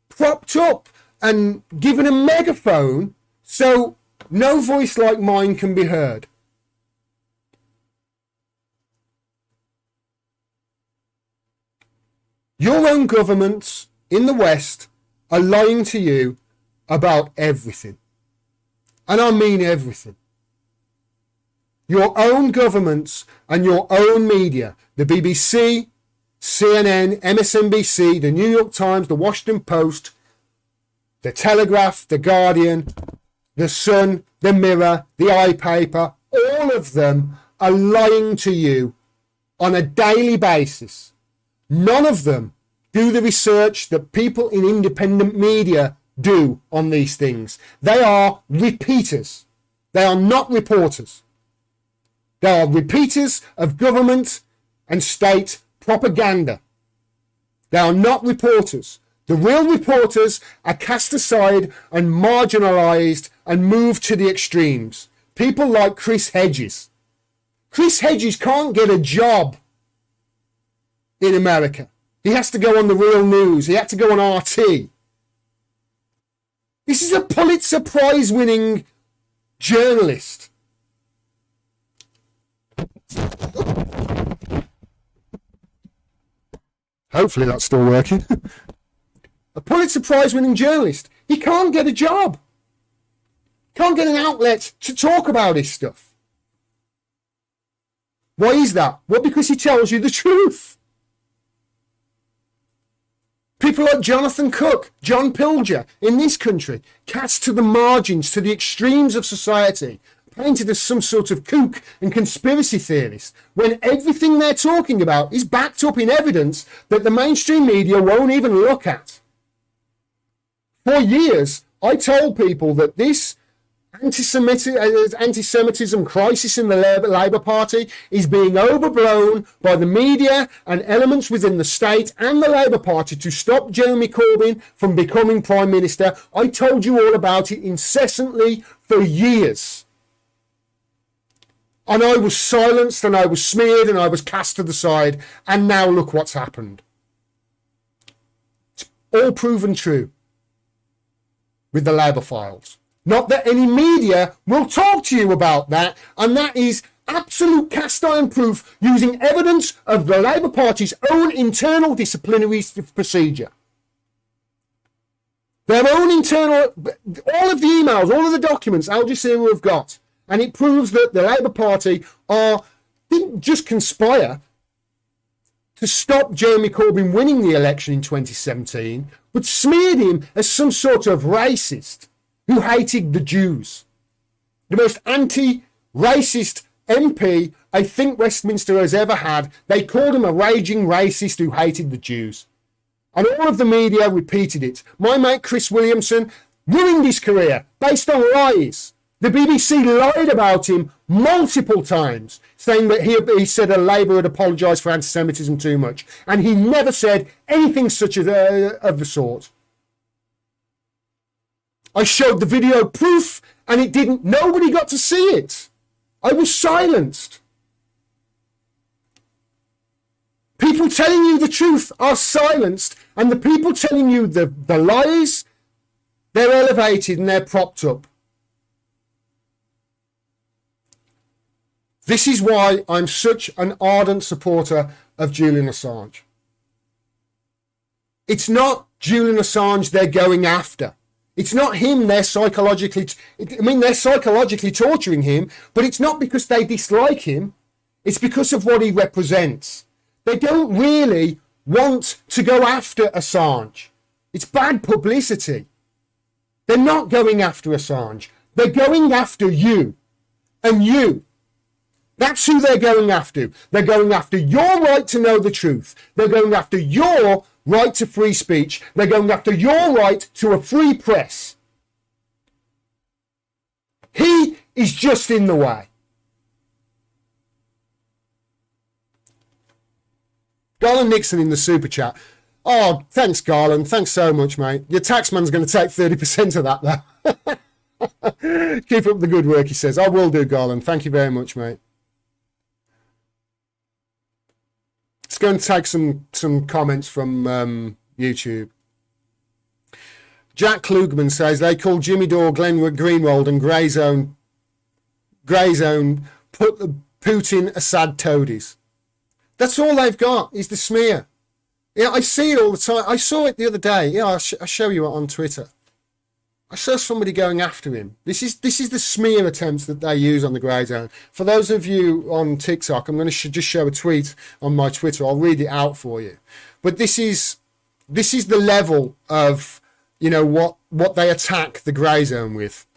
propped up and given a megaphone so no voice like mine can be heard. Your own governments in the West are lying to you about everything. And I mean everything. Your own governments and your own media, the BBC, CNN, MSNBC, the New York Times, the Washington Post, the Telegraph, the Guardian, the Sun, the Mirror, the iPaper, all of them are lying to you on a daily basis. None of them do the research that people in independent media do on these things. They are repeaters. They are not reporters. They are repeaters of government and state propaganda. They are not reporters. The real reporters are cast aside and marginalised and moved to the extremes. People like Chris Hedges. Chris Hedges can't get a job in America. He has to go on the Real News. He had to go on RT. This is a Pulitzer Prize winning journalist. Hopefully that's still working. A Pulitzer Prize winning journalist. He can't get a job. Can't get an outlet to talk about his stuff. Why is that? Well, because he tells you the truth. People like Jonathan Cook, John Pilger in this country, cast to the margins, to the extremes of society, painted as some sort of kook and conspiracy theorist, when everything they're talking about is backed up in evidence that the mainstream media won't even look at. For years, I told people that this anti-Semitism crisis in the Labour Party is being overblown by the media and elements within the state and the Labour Party to stop Jeremy Corbyn from becoming Prime Minister. I told you all about it incessantly for years. And I was silenced and I was smeared and I was cast to the side. And now look what's happened. It's all proven true with the Labour files. Not that any media will talk to you about that, and that is absolute cast iron proof using evidence of the Labour Party's own internal disciplinary procedure. Their own internal, all of the emails, all of the documents Al Jazeera have got, and it proves that the Labour Party didn't just conspire to stop Jeremy Corbyn winning the election in 2017, but smeared him as some sort of racist who hated the Jews. The most anti-racist MP I think Westminster has ever had. They called him a raging racist who hated the Jews. And all of the media repeated it. My mate Chris Williamson ruined his career based on lies. The BBC lied about him multiple times, saying that he said that Labour had apologised for anti-Semitism too much. And he never said anything such of the sort. I showed the video proof and nobody got to see it. I was silenced. People telling you the truth are silenced, and the people telling you the lies, they're elevated and they're propped up. This is why I'm such an ardent supporter of Julian Assange. It's not Julian Assange they're going after. It's not him they're psychologically torturing him, but it's not because they dislike him. It's because of what he represents. They don't really want to go after Assange. It's bad publicity. They're not going after Assange. They're going after you. And you. That's who they're going after. They're going after your right to know the truth. They're going after your right to free speech. They're going after your right to a free press. He is just in the way. Garland Nixon in the super chat. Oh, thanks, Garland. Thanks so much, mate. Your taxman's going to take 30% of that, though. Keep up the good work, he says. I will do, Garland. Thank you very much, mate. Let's go and take some comments from YouTube. Jack Klugman says they call Jimmy Dore, Glenwood, Greenwald and Grey Zone put the Putin Assad toadies. That's all they've got is the smear. Yeah, I see it all the time. I saw it the other day. Yeah, I'll show you it on Twitter. I saw somebody going after him. This is the smear attempts that they use on the Grey Zone. For those of you on TikTok, I'm going to just show a tweet on my Twitter. I'll read it out for you. But this is the level of, you know, what they attack the Grey Zone with.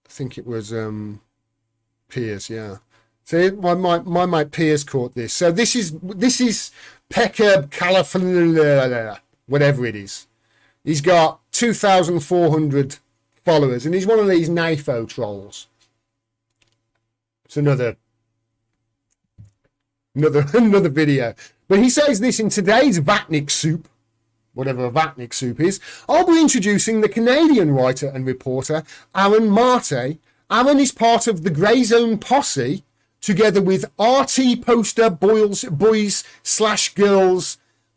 I think it was Piers, yeah. So my mate Piers caught this. So this is Pekka California, whatever it is. He's got 2,400 followers, and he's one of these NAFO trolls. It's another video. But he says this in today's Vatnik Soup, whatever a Vatnik Soup is. I'll be introducing the Canadian writer and reporter Aaron Marte. Aaron is part of the Grey Zone posse, together with RT poster boys/girls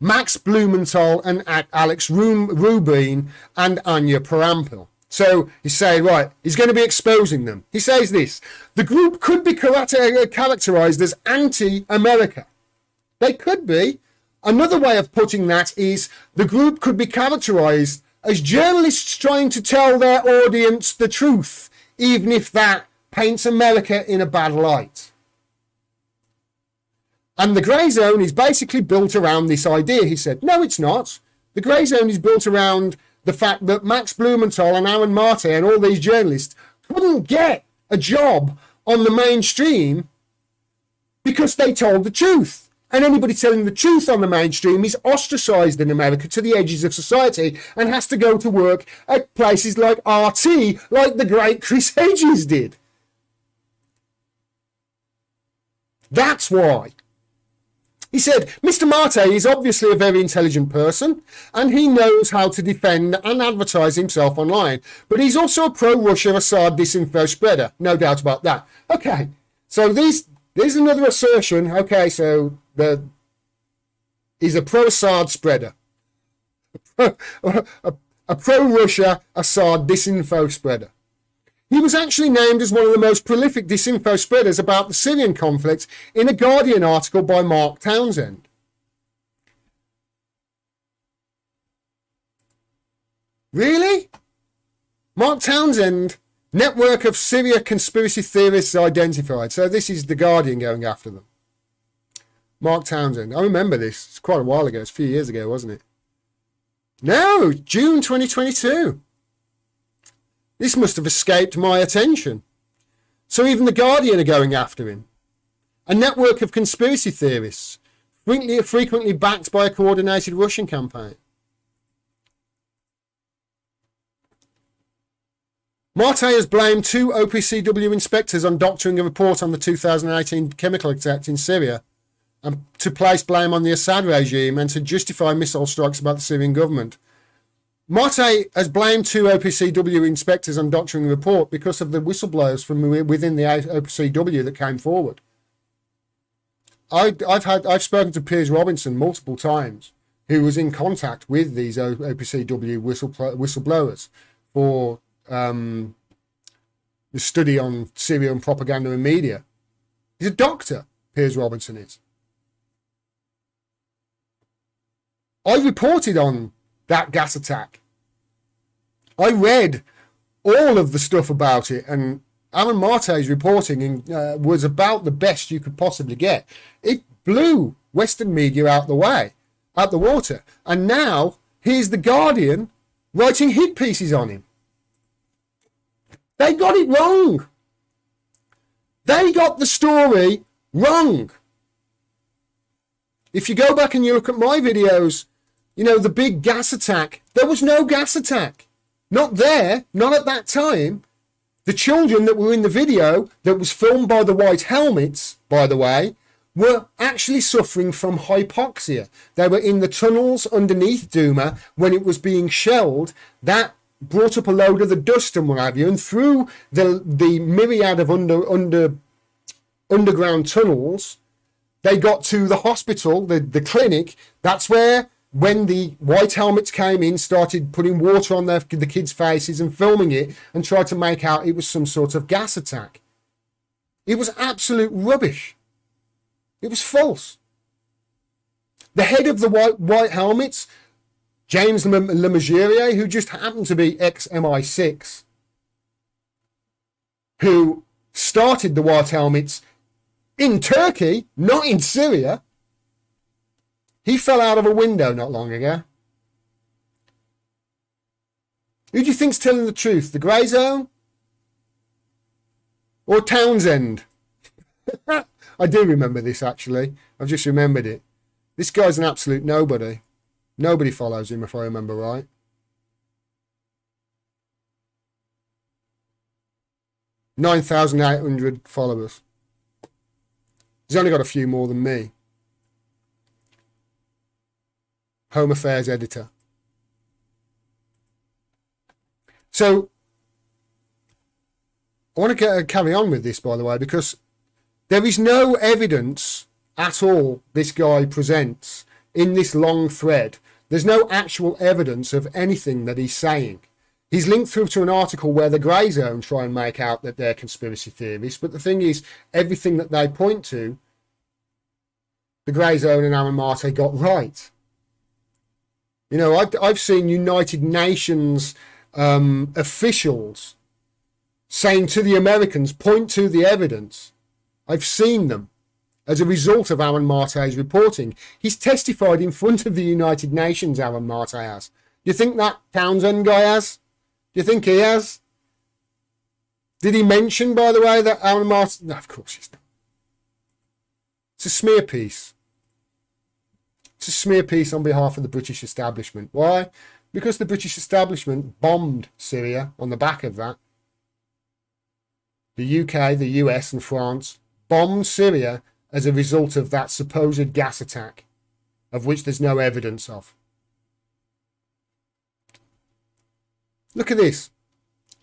Max Blumenthal and Alex Rubin and Anya Parampil. So he's saying, right, he's going to be exposing them. He says this: the group could be characterized as anti-America. They could be. Another way of putting that is the group could be characterized as journalists trying to tell their audience the truth, even if that paints America in a bad light. And the Grey Zone is basically built around this idea. He said, no, it's not. The Grey Zone is built around the fact that Max Blumenthal and Aaron Marte and all these journalists couldn't get a job on the mainstream because they told the truth. And anybody telling the truth on the mainstream is ostracized in America to the edges of society and has to go to work at places like RT, like the great Chris Hedges did. That's why. He said, Mr. Marte is obviously a very intelligent person and he knows how to defend and advertise himself online. But he's also a pro-Russia Assad disinfo spreader. No doubt about that. Okay, so there's another assertion. Okay, so he's a pro-Assad spreader. a pro-Russia Assad disinfo spreader. He was actually named as one of the most prolific disinfo spreaders about the Syrian conflict in a Guardian article by Mark Townsend. Really? Mark Townsend, network of Syria conspiracy theorists identified. So this is the Guardian going after them. Mark Townsend. I remember this. It's quite a while ago. It's a few years ago, wasn't it? No, June 2022. This must have escaped my attention. So even the Guardian are going after him. A network of conspiracy theorists, frequently backed by a coordinated Russian campaign. Marte has blamed two OPCW inspectors on doctoring a report on the 2018 chemical attack in Syria and to place blame on the Assad regime and to justify missile strikes about the Syrian government. Marte has blamed two OPCW inspectors on doctoring the report because of the whistleblowers from within the OPCW that came forward. I've spoken to Piers Robinson multiple times, who was in contact with these OPCW whistleblowers for the study on Syrian propaganda and media. He's a doctor, Piers Robinson is. I reported on that gas attack. I read all of the stuff about it, and Aaron Marte's reporting was about the best you could possibly get. It blew Western media out the water. And now here's the Guardian writing hit pieces on him. They got it wrong. They got the story wrong. If you go back and you look at my videos, you know, the big gas attack, there was no gas attack. Not there, not at that time. The children that were in the video that was filmed by the white helmets, by the way, were actually suffering from hypoxia. They were in the tunnels underneath Dimmack when it was being shelled. That brought up a load of the dust and what have you, and through the myriad of underground tunnels, they got to the hospital, the clinic. That's where, when the white helmets came in, started putting water on the kids' faces and filming it and tried to make out it was some sort of gas attack. It was absolute rubbish. It was false. The head of the white helmets, James Lemagerier, who just happened to be ex-MI6, who started the white helmets in Turkey, not in Syria. He fell out of a window not long ago. Who do you think's telling the truth? The Grey Zone? Or Townsend? I do remember this, actually. I've just remembered it. This guy's an absolute nobody. Nobody follows him, if I remember right. $9,800 followers. He's only got a few more than me. Home Affairs editor. So, I want to carry on with this, by the way, because there is no evidence at all this guy presents in this long thread. There's no actual evidence of anything that he's saying. He's linked through to an article where the Grey Zone try and make out that they're conspiracy theorists, but the thing is, everything that they point to, the Grey Zone and Aaron Marte got right. You know, I've seen United Nations officials saying to the Americans, point to the evidence. I've seen them as a result of Aaron Marte's reporting. He's testified in front of the United Nations, Aaron Marte has. Do you think that Townsend guy has? Do you think he has? Did he mention, by the way, that Aaron Marte... No, of course he's not. It's a smear piece. It's a smear piece on behalf of the British establishment. Why? Because the British establishment bombed Syria on the back of that. The UK, the US and France bombed Syria as a result of that supposed gas attack, of which there's no evidence of. Look at this.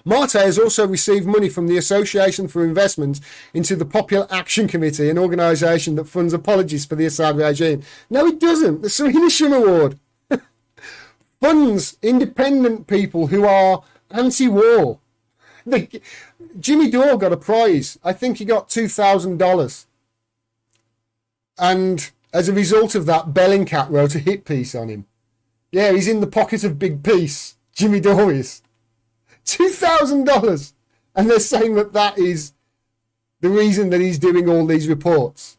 Marte has also received money from the Association for Investment into the Popular Action Committee, an organisation that funds apologies for the Assad regime. No, it doesn't. The Serenishim Award funds independent people who are anti-war. Jimmy Dore got a prize. I think he got $2,000. And as a result of that, Bellingcat wrote a hit piece on him. Yeah, he's in the pocket of Big Peace. Jimmy Dore is. $2,000. And they're saying that that is the reason that he's doing all these reports.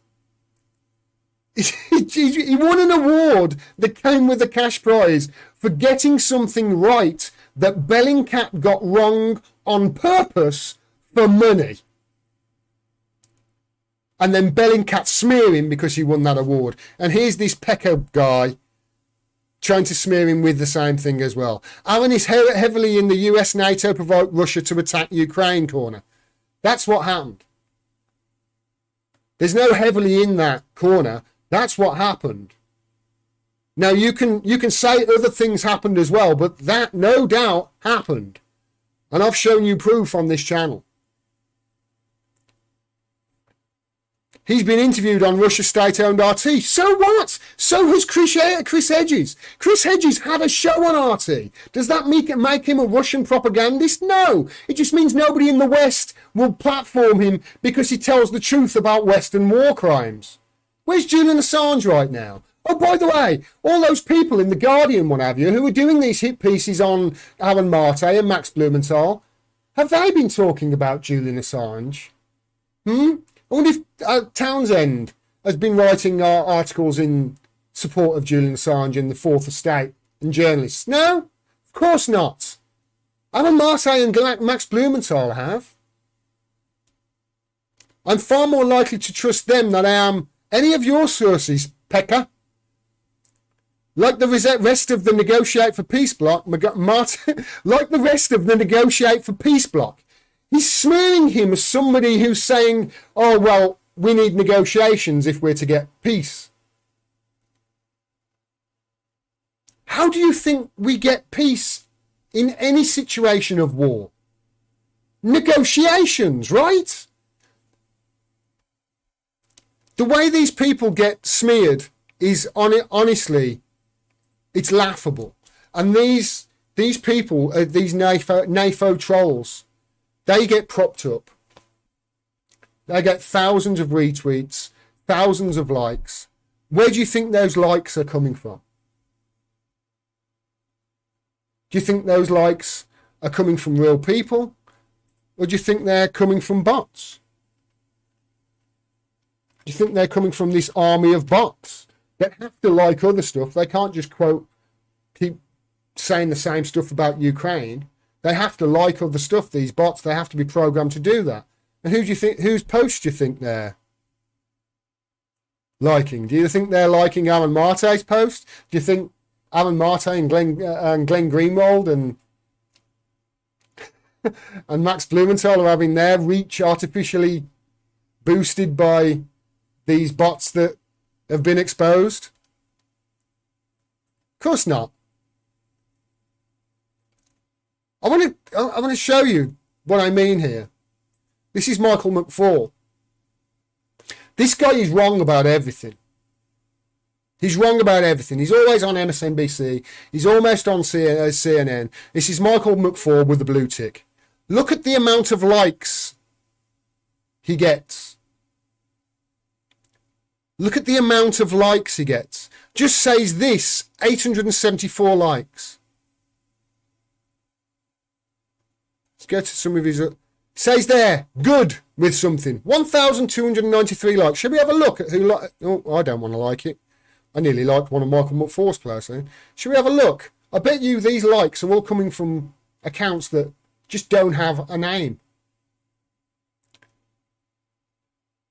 He won an award that came with a cash prize for getting something right that Bellingcat got wrong on purpose for money. And then Bellingcat smear him because he won that award. And here's this Pekka guy trying to smear him with the same thing as well. Aaron is heavily in the US NATO provoke Russia to attack Ukraine corner. That's what happened. There's no heavily in that corner. That's what happened. Now you can say other things happened as well, but that no doubt happened. And I've shown you proof on this channel. He's been interviewed on Russia state-owned RT. So what? So has Chris Hedges. Chris Hedges had a show on RT. Does that make him a Russian propagandist? No. It just means nobody in the West will platform him because he tells the truth about Western war crimes. Where's Julian Assange right now? Oh, by the way, all those people in The Guardian, what have you, who are doing these hit pieces on Aaron Marte and Max Blumenthal, have they been talking about Julian Assange? I wonder if Townsend has been writing articles in support of Julian Assange and the Fourth Estate and journalists. No, of course not. Aaron Marte and Max Blumenthal have. I'm far more likely to trust them than I am any of your sources, Pekka. Like the rest of the Negotiate for Peace block, Martin, like the rest of the Negotiate for Peace block, he's smearing him as somebody who's saying, oh, well, we need negotiations if we're to get peace. How do you think we get peace in any situation of war? Negotiations, right? The way these people get smeared is honestly, it's laughable. And these people, these NAFO trolls, they get propped up. They get thousands of retweets, thousands of likes. Where do you think those likes are coming from? Do you think those likes are coming from real people? Or do you think they're coming from bots? Do you think they're coming from this army of bots that have to like other stuff? They can't just keep saying the same stuff about Ukraine. They have to like other stuff, these bots. They have to be programmed to do that. And whose posts do you think they're liking? Do you think they're liking Alan Marte's post? Do you think Alan Marte and Glenn Greenwald and Max Blumenthal are having their reach artificially boosted by these bots that have been exposed? Of course not. I want to show you what I mean here. This is Michael McFaul. This guy is wrong about everything. He's wrong about everything. He's always on MSNBC. He's almost on CNN. This is Michael McFaul with the blue tick. Look at the amount of likes he gets. Look at the amount of likes he gets. Just says this, 874 likes. Let's go to some of his... Says there, good with something. 1,293 likes. Shall we have a look at who... Oh, I don't want to like it. I nearly liked one of Michael McFaul's posts. Shall we have a look? I bet you these likes are all coming from accounts that just don't have a name.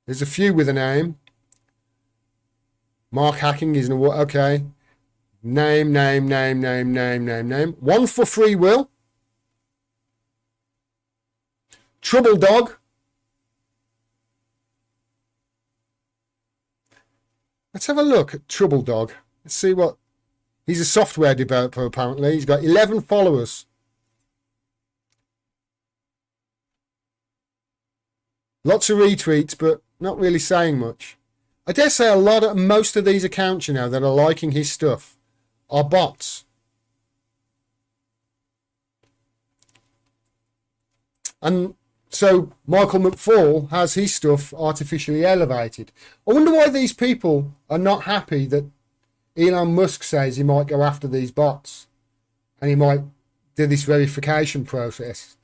There's a few with a name. Mark Hacking isn't a... Okay. Name. One for Free Will. Trouble Dog. Let's have a look at Trouble Dog. Let's see what... He's a software developer, apparently. He's got 11 followers. Lots of retweets, but not really saying much. I dare say most of these accounts, you know, that are liking his stuff are bots. And so Michael McFaul has his stuff artificially elevated. I wonder why these people are not happy that Elon Musk says he might go after these bots and he might do this verification process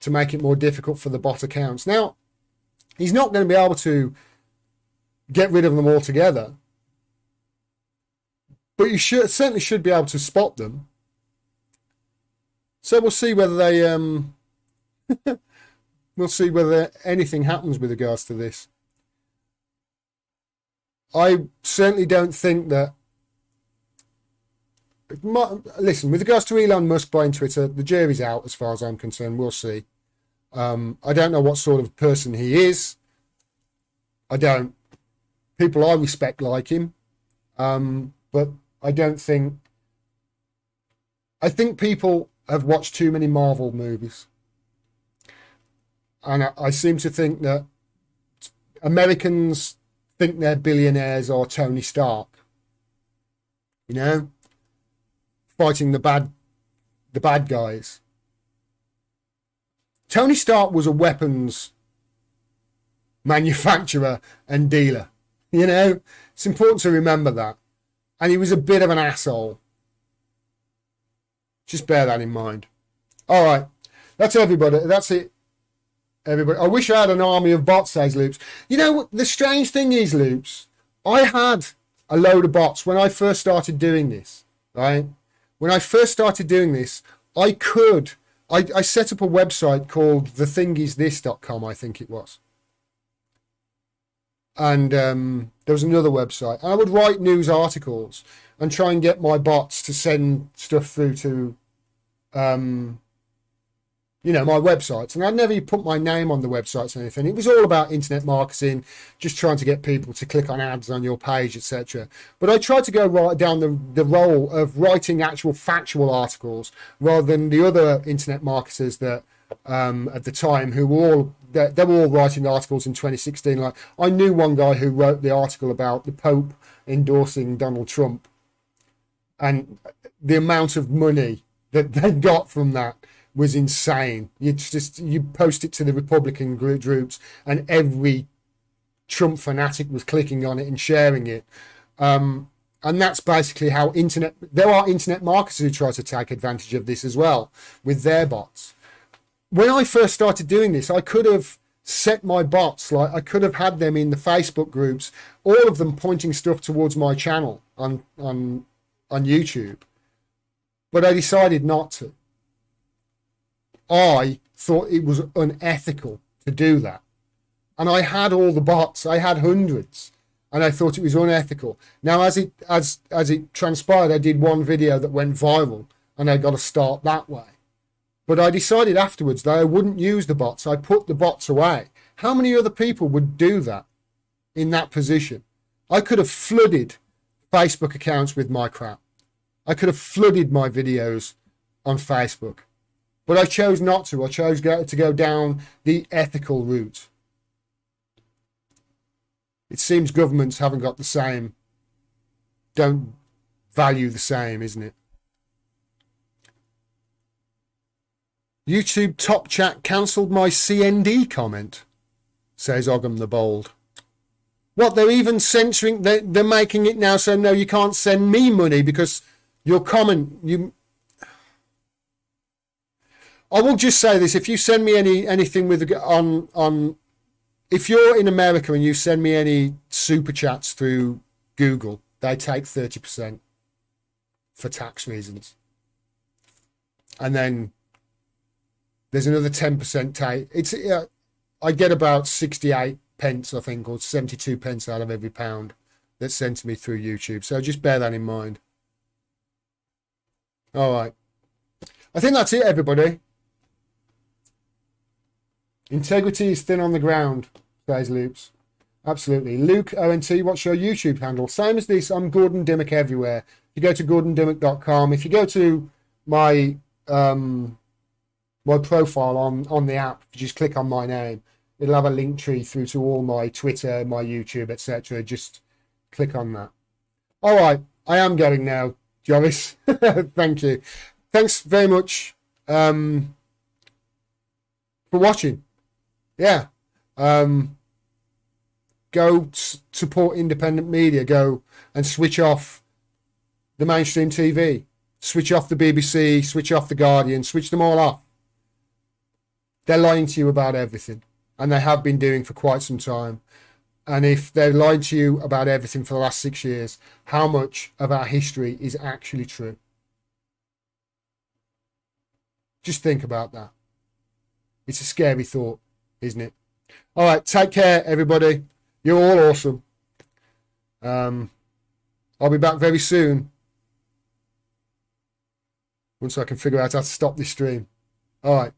to make it more difficult for the bot accounts. Now, he's not going to be able to get rid of them altogether, but you certainly should be able to spot them. So we'll see whether they we'll see whether anything happens with regards to this. I certainly don't think that... Listen, with regards to Elon Musk buying Twitter, the jury's out as far as I'm concerned. We'll see. I don't know what sort of person he is. People I respect like him. But I don't think... I think people have watched too many Marvel movies. And I seem to think that Americans think they're billionaires or Tony Stark. You know? Fighting the bad guys. Tony Stark was a weapons manufacturer and dealer. You know? It's important to remember that. And he was a bit of an asshole. Just bear that in mind. All right. That's everybody. That's it. Everybody. I wish I had an army of bots, says Loops. You know, the strange thing is, Loops, I had a load of bots when I first started doing this, right? When I first started doing this, I set up a website called thethingisthis.com, I think it was. and there was another website, and I would write news articles and try and get my bots to send stuff through to my websites, and I'd never put my name on the websites or anything. It was all about internet marketing, just trying to get people to click on ads on your page, etc. But I tried to go right down the role of writing actual factual articles rather than the other internet marketers that at the time who were they were all writing articles in 2016. Like, I knew one guy who wrote the article about the Pope endorsing Donald Trump and the amount of money that they got from that was insane. You post it to the Republican groups, and every Trump fanatic was clicking on it and sharing it. And that's basically how there are internet marketers who try to take advantage of this as well with their bots. When I first started doing this, I could have set my bots, like I could have had them in the Facebook groups, all of them pointing stuff towards my channel on YouTube. But I decided not to. I thought it was unethical to do that. And I had all the bots, I had hundreds, and I thought it was unethical. Now, as it transpired, I did one video that went viral, and I got to start that way. But I decided afterwards that I wouldn't use the bots. I put the bots away. How many other people would do that in that position? I could have flooded Facebook accounts with my crap. I could have flooded my videos on Facebook. But I chose not to. I chose to go down the ethical route. It seems governments haven't got the same, don't value the same, isn't it? YouTube top chat cancelled my CND comment, says Ogham the Bold. What, they're even censoring, they're making it now so no, you can't send me money because your comment, I will just say this: if you send me anything with if you're in America and you send me any super chats through Google, they take 30% for tax reasons, and then there's another 10% take. I get about 68 pence, I think, or 72 pence out of every pound that's sent to me through YouTube. So just bear that in mind. All right, I think that's it, everybody. Integrity is thin on the ground, says Loops. Absolutely. Luke ONT, what's your YouTube handle? Same as this, I'm Gordon Dimmack everywhere. If you go to gordondimmack.com, if you go to my my profile on the app, if you just click on my name, it'll have a link tree through to all my Twitter, my YouTube, etc. Just click on that. All right, I am going now, Joris. Thank you. Thanks very much for watching. Yeah. Go support independent media. Go and switch off the mainstream TV. Switch off the BBC. Switch off the Guardian. Switch them all off. They're lying to you about everything. And they have been doing for quite some time. And if they're lying to you about everything for the last 6 years, how much of our history is actually true? Just think about that. It's a scary thought, isn't it? All right, take care, everybody. You're all awesome. I'll be back very soon once I can figure out how to stop this stream. All right.